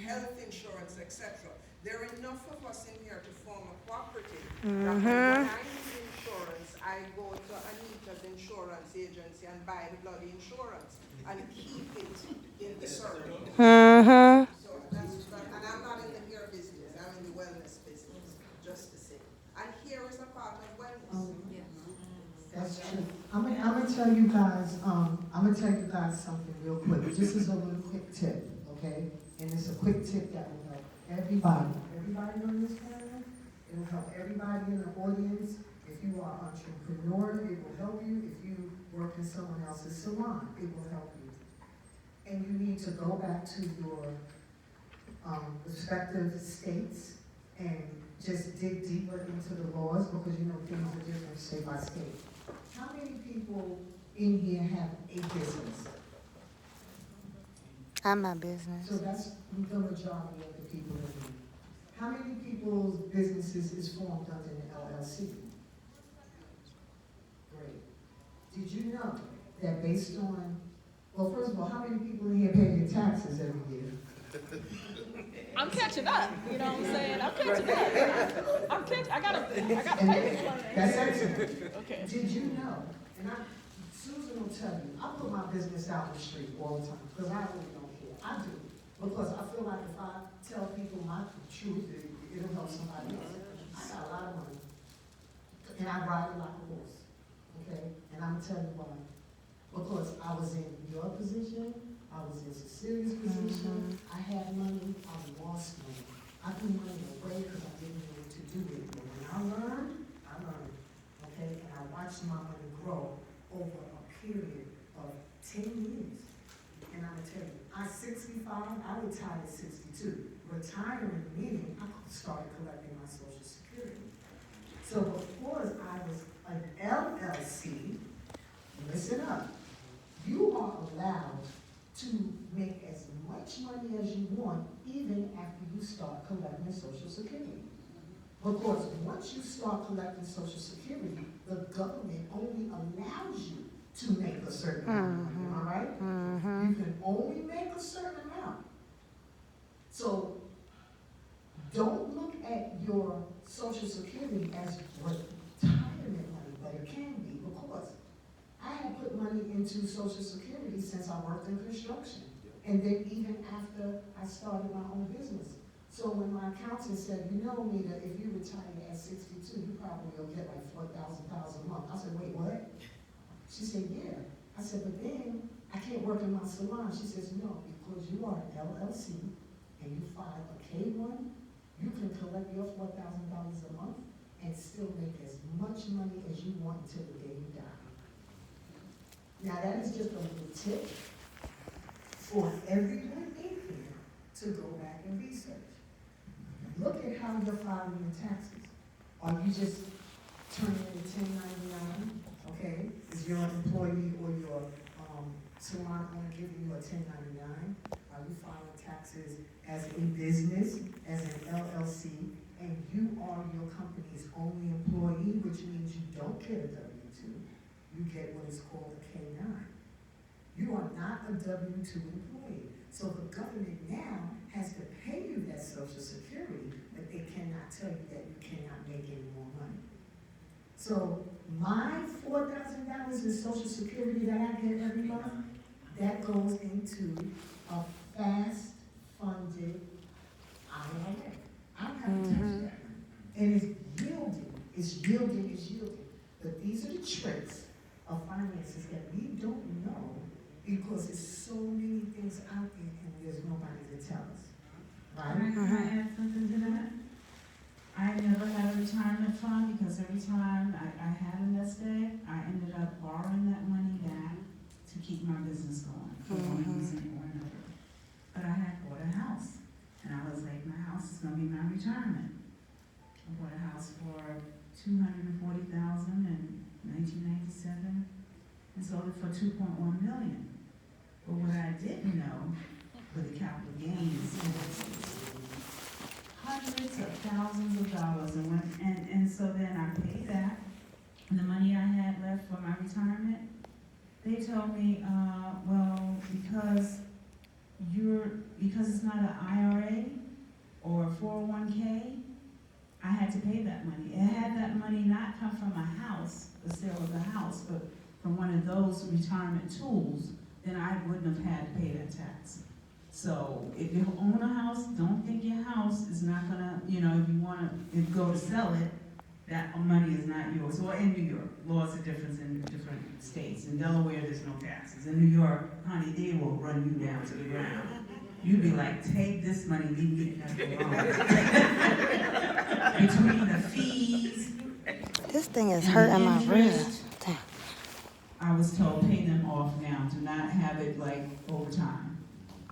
health insurance, etc. There are enough of us in here to form a cooperative. That when I need insurance, I go to Anita's insurance agency and buy the bloody insurance and keep it in the circle. So that's, and I'm not in the hair business, I'm in the wellness business, just to say. And hair is a part of wellness. That's true. I'm gonna tell you guys, something real quick. This is a little quick tip, okay? And it's a quick tip that will help everybody. Everybody on this panel, it will help everybody in the audience. If you are an entrepreneur, it will help you. If you work in someone else's salon, it will help you. And you need to go back to your respective states and just dig deeper into the laws, because you know things are different state by state. How many people in here have a business? I'm my business. So that's the majority of the people in here. How many people's businesses is formed under an LLC? Great. Did you know that based on, well, first of all, how many people in here pay their taxes every year? I'm catching up, you know what I'm saying? I'm catching up. I gotta pay. That's excellent. Okay. Did you know, and Susan will tell you, I put my business out in the street all the time, because I really don't care. Because I feel like if I tell people my truth, it'll help somebody else. I got a lot of money, and I ride it like a horse, okay? And I'm gonna tell you why. Because I was in your position, I was in Cecilia's position, I had money, I lost money. I threw money away because I didn't know what to do with it. But when I learned, okay? And I watched my money grow over a period of 10 years. And I'm gonna tell you, I'm 65, I retired at 62. Retiring meaning I started collecting my Social Security. So before I was an LLC, listen up, you are allowed to make as much money as you want even after you start collecting Social Security. Because once you start collecting Social Security, the government only allows you to make a certain amount of money, all right? You can only make a certain amount. So don't look at your Social Security as retirement money, but it can be because I had put money into Social Security since I worked in construction. And then even after I started my own business. So when my accountant said, you know, Nita, if you retire at 62, you probably will get like $4,000 a month. I said, wait, what? She said, yeah. I said, but then I can't work in my salon. She says, no, because you are an LLC and you file a K-1, you can collect your $4,000 a month and still make as much money as you want until the day you die. Now that is just a little tip for everyone in here to go back and research. Look at how you're filing your taxes. Are you just turning in a 1099? Okay, is your employee or your salon owner giving you a 1099? Are you filing taxes as a business, as an LLC, and you are your company's only employee, which means you don't get a W-2. You get what is called a K-9. You are not a W-2 employee. So the government now has to pay you that Social Security, but they cannot tell you that you cannot make any more money. So my $4,000 in Social Security that I get every month, that goes into a fast-funded IRA. I don't have to touch that money. And it's yielding. But these are the tricks of finances that we don't know because there's so many things out there and there's nobody to tell us. Right? Can I add something to that? I never had a retirement fund because every time I had a nest egg, I ended up borrowing that money back to keep my business going for one reason or another. But I had bought a house, and I was like, my house is gonna be my retirement. I bought a house for $240,000 in 1997 and sold it for $2.1 million. But what I didn't know with the capital gains hundreds of thousands of dollars, and so then I paid that, and the money I had left for my retirement, they told me, well, because it's not an IRA or a 401k, I had to pay that money. And had that money not come from a house, the sale of the house, but from one of those retirement tools, then I wouldn't have had to pay that tax. So if you own a house, don't think your house is not gonna, if you wanna go to sell it, that money is not yours. Or in New York, laws are different in different states. In Delaware, there's no taxes. In New York, honey, they will run you down to the ground. You'd be like, take this money, leave me alone. Between the fees. This thing is hurting my wrist. I was told, pay them off now. Do not have it like over time.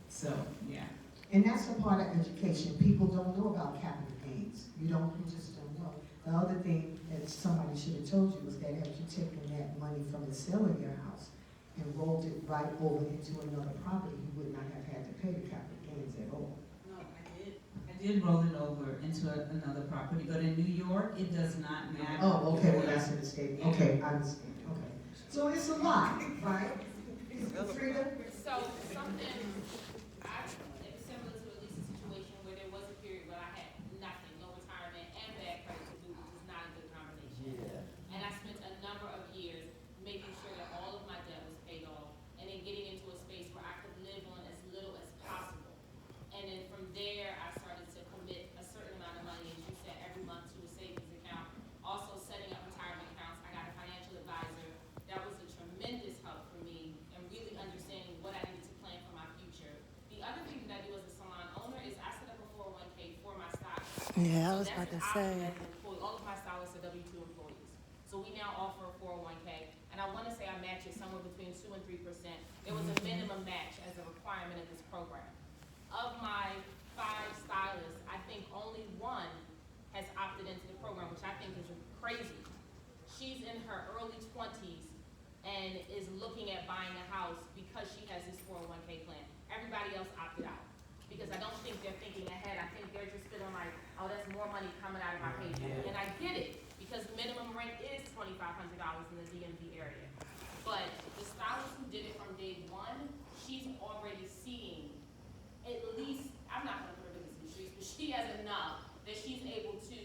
So, yeah. And that's a part of education. People don't know about capital gains. You just don't know. The other thing that somebody should have told you was that had you taken that money from the sale of your house and rolled it right over into another property, you would not have had to pay the capital gains at all. No, I did roll it over into another property, but in New York, it does not matter. Oh, okay, well, that's a mistake. Okay, I understand, okay. So it's a lot, right? Frida? So something, it's similar to at least a situation where there was a period where I had nothing, no retirement and bad credit to do, which is not a good combination. Yeah. And I spent a number of years making sure that all of my debt was paid off and then getting into a space where I could live on as little as possible. Yeah, I So was that's about an to option say. as an employee. All of my stylists are W-2 employees. So we now offer a 401k, and I wanna say I match it somewhere between 2 and 3%. There was a minimum match as a requirement of this program. Of my 5 stylists, I think only one has opted into the program, which I think is crazy. She's in her early 20s and is looking at buying a house because she has this 401k plan. Everybody else opted out, because I don't think they're thinking ahead. I think they're just feeling like, oh, that's more money coming out of my paycheck. And I get it, because minimum rent is $2,500 in the DMV area. But the stylist who did it from day one, she's already seeing at least, I'm not gonna put her business in the streets, but she has enough that she's able to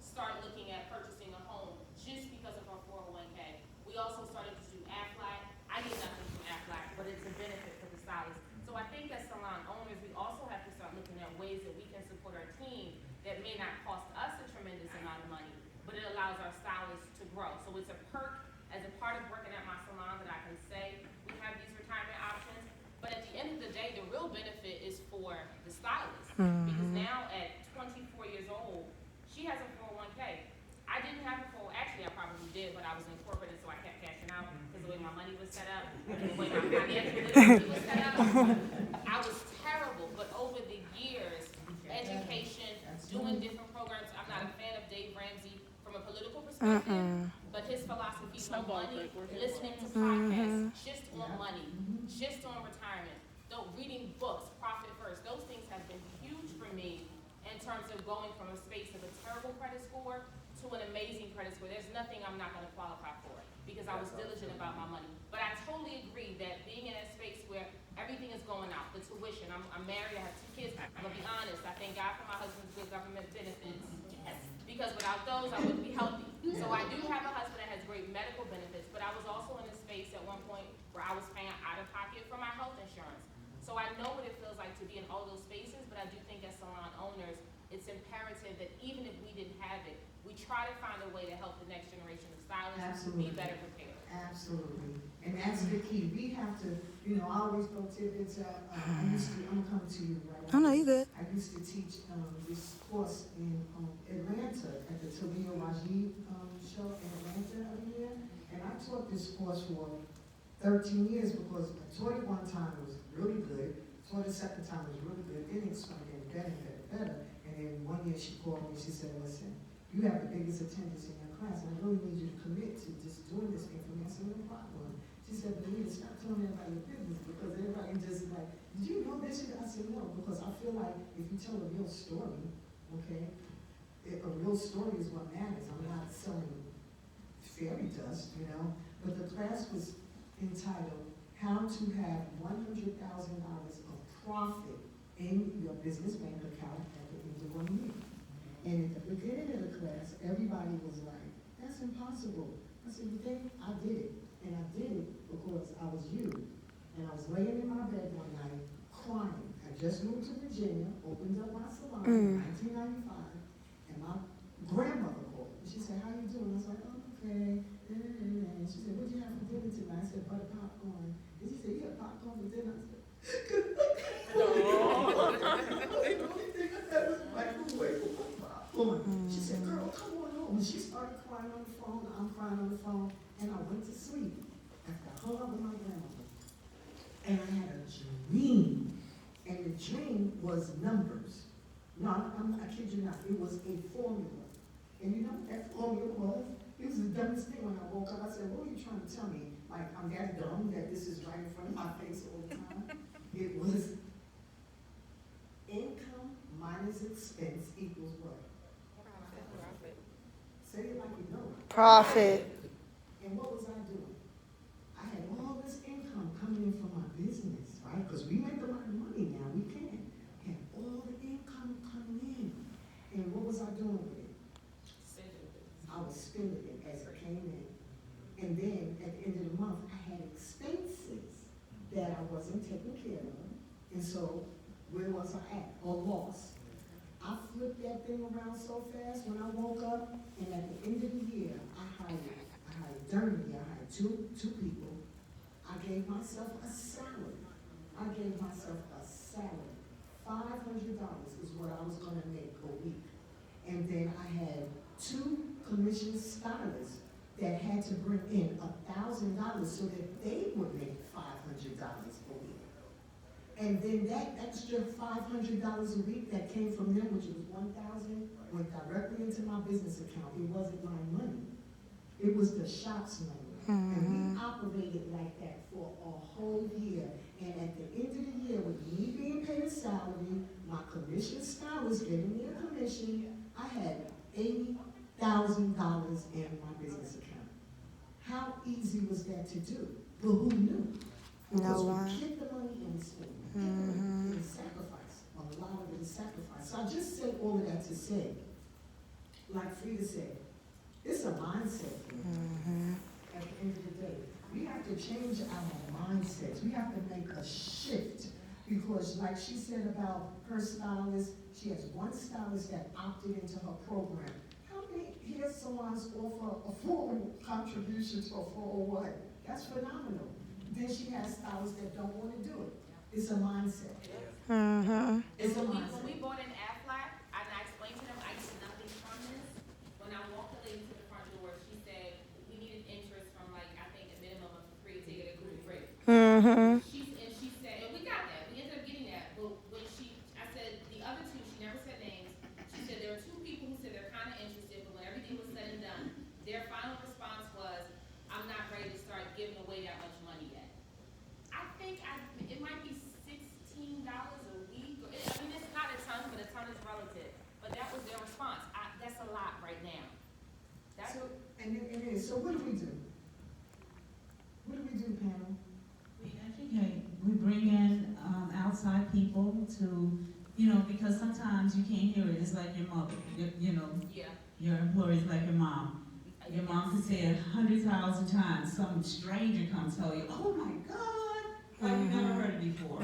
start looking at purchasing a home just because of her 401k. We also started to do AFLAC. I get nothing from AFLAC, but it's a benefit for the stylist. So I think as salon owners, we also have to start looking at ways that we can support our team that may not cost us a tremendous amount of money, but it allows our stylists to grow. So it's a perk as a part of working at my salon that I can say we have these retirement options. But at the end of the day, the real benefit is for the stylist. Because now at 24 years old, she has a 401k. I didn't have a 401k, actually I probably did, but I was incorporated, so I kept cashing out because the way my money was set up, and the way my financial literacy was set up. I was terrible, but over the years, education, doing different programs, I'm not a fan of Dave Ramsey from a political perspective, but his philosophy on money, listening to podcasts, just on money, just on retirement, reading books, profit first, those things have been huge for me in terms of going from a space of a terrible credit score to an amazing credit score. There's nothing I'm not gonna qualify for because I was diligent about my money. But I totally agree that being in a space where everything is going out, the tuition, I'm married, I have 2 kids, I'm gonna be honest, I thank God for my husband's good government benefits. Yes. Because without those, I wouldn't be healthy. So I do have a husband that has great medical benefits, but I was also in a space at one point where I was paying out of pocket for my health insurance. So I know what it feels like to be in all those spaces, but I do think as salon owners, it's imperative that even if we didn't have it, we try to find a way to help the next generation of stylists be better prepared. Absolutely. And that's the key. We have to, I always go tidbits out. I'm gonna come to you right now. Oh, no, you good. I used to teach this course in Atlanta at the Talia Wajid show in Atlanta every year. And I taught this course for 13 years because I taught it one time, it was really good. Taught it the second time, it was really good. Then it started getting better and better and better. And then one year she called me and she said, listen, you have the biggest attendance in your class, and I really need you to commit to just doing this thing for me. I said, no problem. She said, but Anita, stop telling everybody your business because everybody just like, did you know this? I said, no, because I feel like if you tell a real story, okay, a real story is what matters. I'm not selling fairy dust, but the class was entitled, How to Have $100,000 of Profit in Your Business Bank Account at the end of 1 year. And at the beginning of the class, everybody was like, that's impossible. I said, you think? I did it. And I did it because I was you. And I was laying in my bed one night, crying. I just moved to Virginia, opened up my salon in 1995, and my grandmother called. And she said, how you doing? I was like, oh, okay. And she said, what'd you have for dinner tonight? I said, butter popcorn. And she said, you had popcorn for dinner? I said, that was microwave popcorn. She said, girl, come on home. And she started crying on the phone. I'm crying on the phone. And I went to sleep after I hung up with my grandmother. And I had a dream. And the dream was numbers. No, I kid you not. It was a formula. And you know what that formula was? It was the dumbest thing when I woke up. I said, what are you trying to tell me? Like, I'm that dumb that this is right in front of my face all the time? It was income minus expense equals what? Profit. Say it like you know it. Profit. And what was I doing? I had all this income coming in from my business, right? Because we make a lot of money now, we can. I had all the income coming in. And what was I doing with it? I was spending it as it came in. And then at the end of the month, I had expenses that I wasn't taking care of. And so, where was I at? Or lost. I flipped that thing around so fast when I woke up, and at the end of the year, during the year, I hired two people. I gave myself a salary. $500 is what I was gonna make a week. And then I had 2 commissioned stylists that had to bring in $1,000 so that they would make $500 a week. And then that extra $500 a week that came from them, which was $1,000, went directly into my business account. It wasn't my money. It was the shop's money. And we operated like that for a whole year. And at the end of the year, with me being paid a salary, my commission stylist getting me a commission, I had $80,000 in my business account. How easy was that to do? But who knew? Because one. we kept the money in the school. And sacrifice. A lot of it is sacrifice. So I just say all of that to say, like Frida said, it's a mindset thing. At the end of the day, we have to change our mindsets. We have to make a shift. Because like she said about her stylist, she has one stylist that opted into her program. How many hair salons offer a full contribution to a 401? That's phenomenal. Then she has stylists that don't want to do it. It's a mindset. It's a When mindset. we bought in Aflac, and I explained to them, I get nothing from this. When I walked the lady to the front door, she said, we needed interest from like, I think a minimum of 3 to get a group rate. She said, and we got that, we ended up getting that, but when I said, the other 2, she never said names. She said, there are 2 people who said they're kind of interested, but when everything was said and done, their final response was, I'm not ready to start giving away that much money yet. I think it might be $16 a week. I mean, it's not a ton, but a ton is relative. But that was their response. That's a lot right now. That's, So, and it is. So what do we do? What do we do, panel? We educate, we bring in outside people to, because sometimes you can't hear it, it's like your mother, yeah. your employee is like your mom. Your mom could say it 100,000 times, some stranger comes tell you, oh my God, like you never heard it before.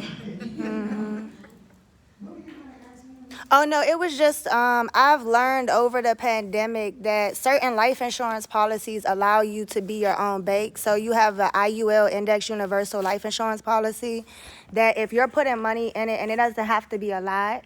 What were you going to ask me? Oh no, it was just I've learned over the pandemic that certain life insurance policies allow you to be your own bank. So you have an IUL Index Universal Life Insurance policy that if you're putting money in it, and it doesn't have to be a lot,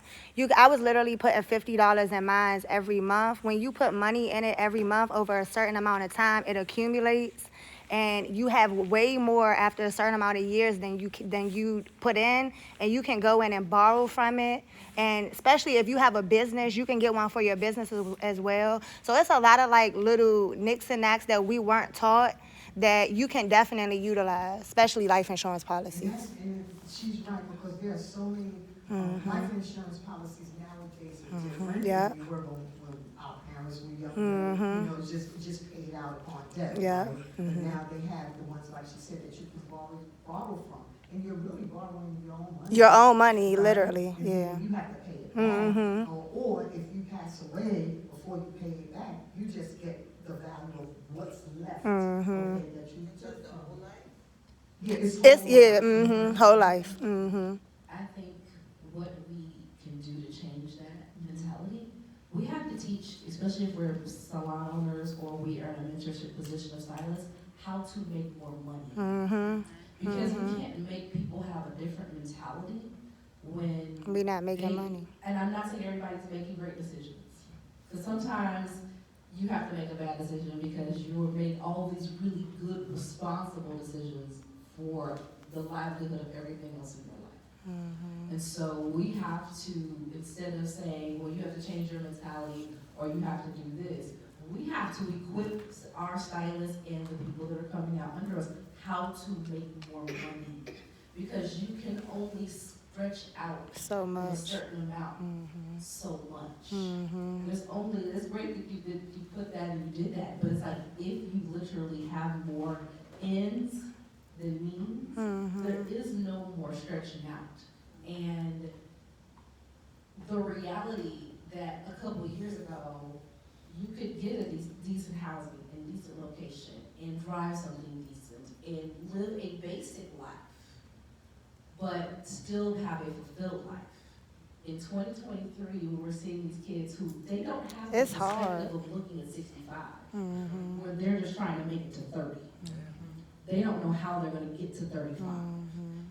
I was literally putting $50 in mine every month. When you put money in it every month over a certain amount of time, it accumulates. And you have way more after a certain amount of years than you put in, and you can go in and borrow from it. And especially if you have a business, you can get one for your business as well. So it's a lot of like little nicks and knacks that we weren't taught that you can definitely utilize, especially life insurance policies. And she's right, because there are so many life insurance policies nowadays are different Yeah. than we were when our parents were younger. Just paid out on death. Yeah. Right? And now they have the ones, like she said, that you can borrow from. And you're really borrowing your own money. Your own money, Right? literally, And yeah. then you have to pay it back. Or if you pass away before you pay it back, you just get the value of what's left. Okay, that you took from. Whole life? Yeah, it's Whole life. I think what we can do to change that mentality, we have to teach, especially if we're salon owners or we are in a mentorship position of stylists, how to make more money. Because we can't make people have a different mentality when We're not making money. And I'm not saying everybody's making great decisions. Because sometimes you have to make a bad decision because you made all these really good, responsible decisions for the livelihood of everything else in your life. And so we have to, instead of saying, well, you have to change your mentality or you have to do this, we have to equip our stylists and the people that are coming out under us how to make more money. Because you can only stretch out So much. a certain amount, so much. There's only, it's great that you put that and you did that, but it's like if you literally have more ends than means, there is no more stretching out. And the reality that a couple years ago, you could get a decent housing and decent location and drive something decent and live a basic life, but still have a fulfilled life. In 2023, we're seeing these kids who, they don't have the It's hard. perspective of looking at 65, where they're just trying to make it to 30. They don't know how they're gonna get to 35.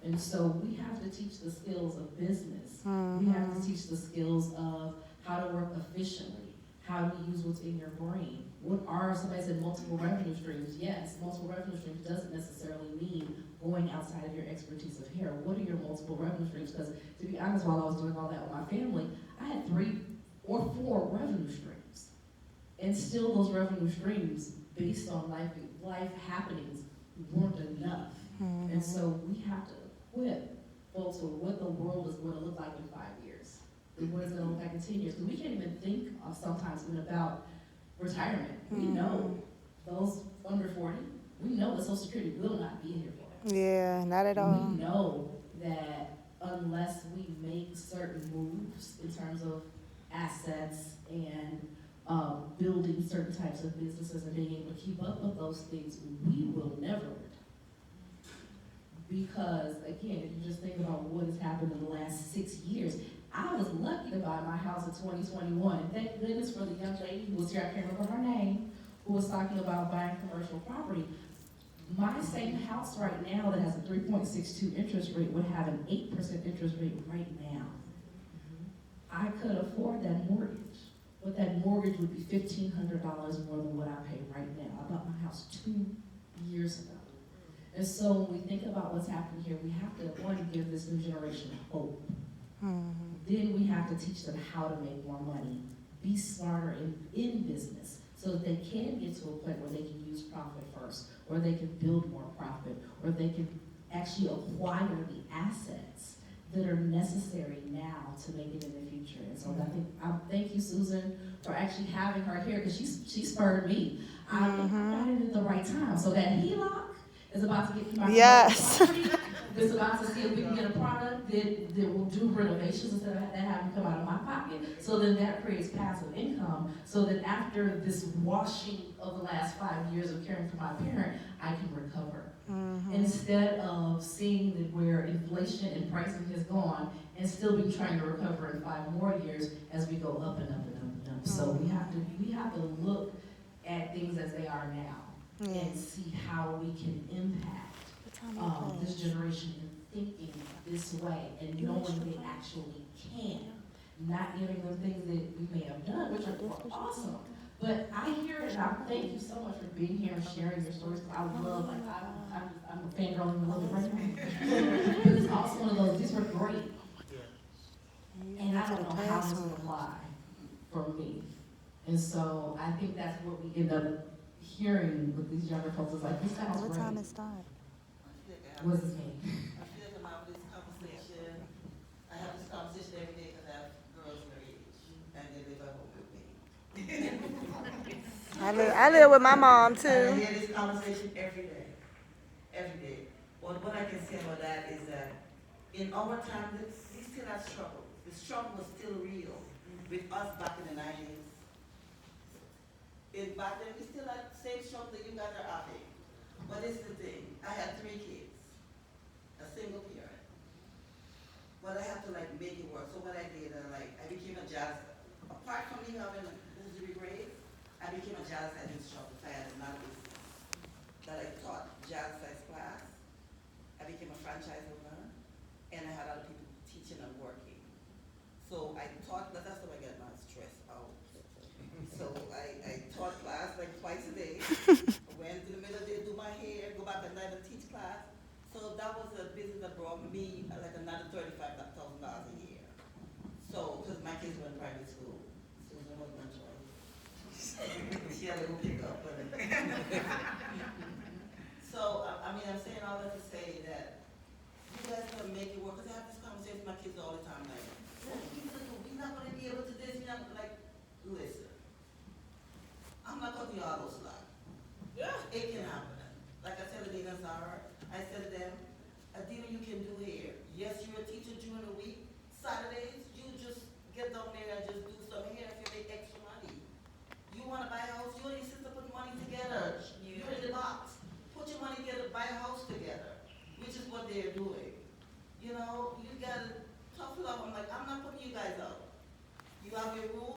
And so we have to teach the skills of business. We have to teach the skills of how to work efficiently, How do you use what's in your brain? What are, somebody said multiple revenue streams. Yes, multiple revenue streams doesn't necessarily mean going outside of your expertise of hair. What are your multiple revenue streams? Because to be honest, while I was doing all that with my family, I had 3 or 4 revenue streams. And still those revenue streams, based on life happenings, weren't enough. And so we have to equip folks with what the world is going to look like in 5 years, and what it's going to look like in 10 years. Because we can't even think of sometimes even about retirement. We know those under 40, we know that Social Security will not be here for them. Yeah, not at all. We know that unless we make certain moves in terms of assets and building certain types of businesses and being able to keep up with those things, we will never retire. Because again, if you just think about what has happened in the last 6 years, I was lucky to buy my house in 2021, and thank goodness for the young lady who was here, I can't remember her name, who was talking about buying commercial property. My same house right now that has a 3.62 interest rate would have an 8% interest rate right now. I could afford that mortgage, but that mortgage would be $1,500 more than what I pay right now. I bought my house 2 years ago. And so when we think about what's happening here, we have to, one, give this new generation hope. Then we have to teach them how to make more money, be smarter in business, so that they can get to a point where they can use profit first, or they can build more profit, or they can actually acquire the assets that are necessary now to make it in the future. And so I thank you, Susan, for actually having her here, because she spurred me. I got it at the right time. So that HELOC is about to get my property. It's about to see if we can get a product that will do renovations instead of that having to come out of my pocket. So then that creates passive income, so that after this washing of the last 5 years of caring for my parent, I can recover. Instead of seeing that where inflation and pricing has gone and still be trying to recover in 5 more years as we go up and up and up and up. So we have to look at things as they are now and see how we can impact this generation in thinking this way and knowing they actually can. Not giving them things that we may have done, which are awesome. But I hear it, and I thank you so much for being here and sharing your stories. I love, like, I'm a fangirling a little bit right now. But it's also one of those, these were great. And I don't know how this will apply for me. And so I think that's what we end up hearing with these younger folks, is like, this sounds great. What time it start? What does this mean? I feel like I'm out of this conversation. I have this conversation every day because I have girls their age, and they live at home with me. I live with my mom And I too. hear this conversation every day, every day. But what I can say about that is that in our time, we still have struggle. The struggle was still real with us back in the 90s. Back then, we still had the same struggle that you guys are having. But this is the thing, I had 3 kids. A single parent. But I have to like make it work. So what I did, I became a jazz, apart from me having a usury grade, I became a jazz instructor. I had another business that I taught jazz size class. I became a franchise owner, and I had other people teaching and working. So I taught, that's how I get my stress out. So I taught class like twice a day. Went to the middle of the day, do my hair, go back at night and teach class. So that was a business that brought me like another $35,000 a year. So, because my kids were in private school, Susan was my choice. She had to go pick up. So, I mean, I'm saying all that to say that you guys gotta make it work. Because I have this conversation with my kids all the time, like, we're not gonna be able to do this, you're not like, listen, I'm not cutting you all those slack. It can happen. Like I said to Dina Zara, I said to them, Adina, you can do hair. Yes, you're a teacher during the week. Saturdays, you just get down there and just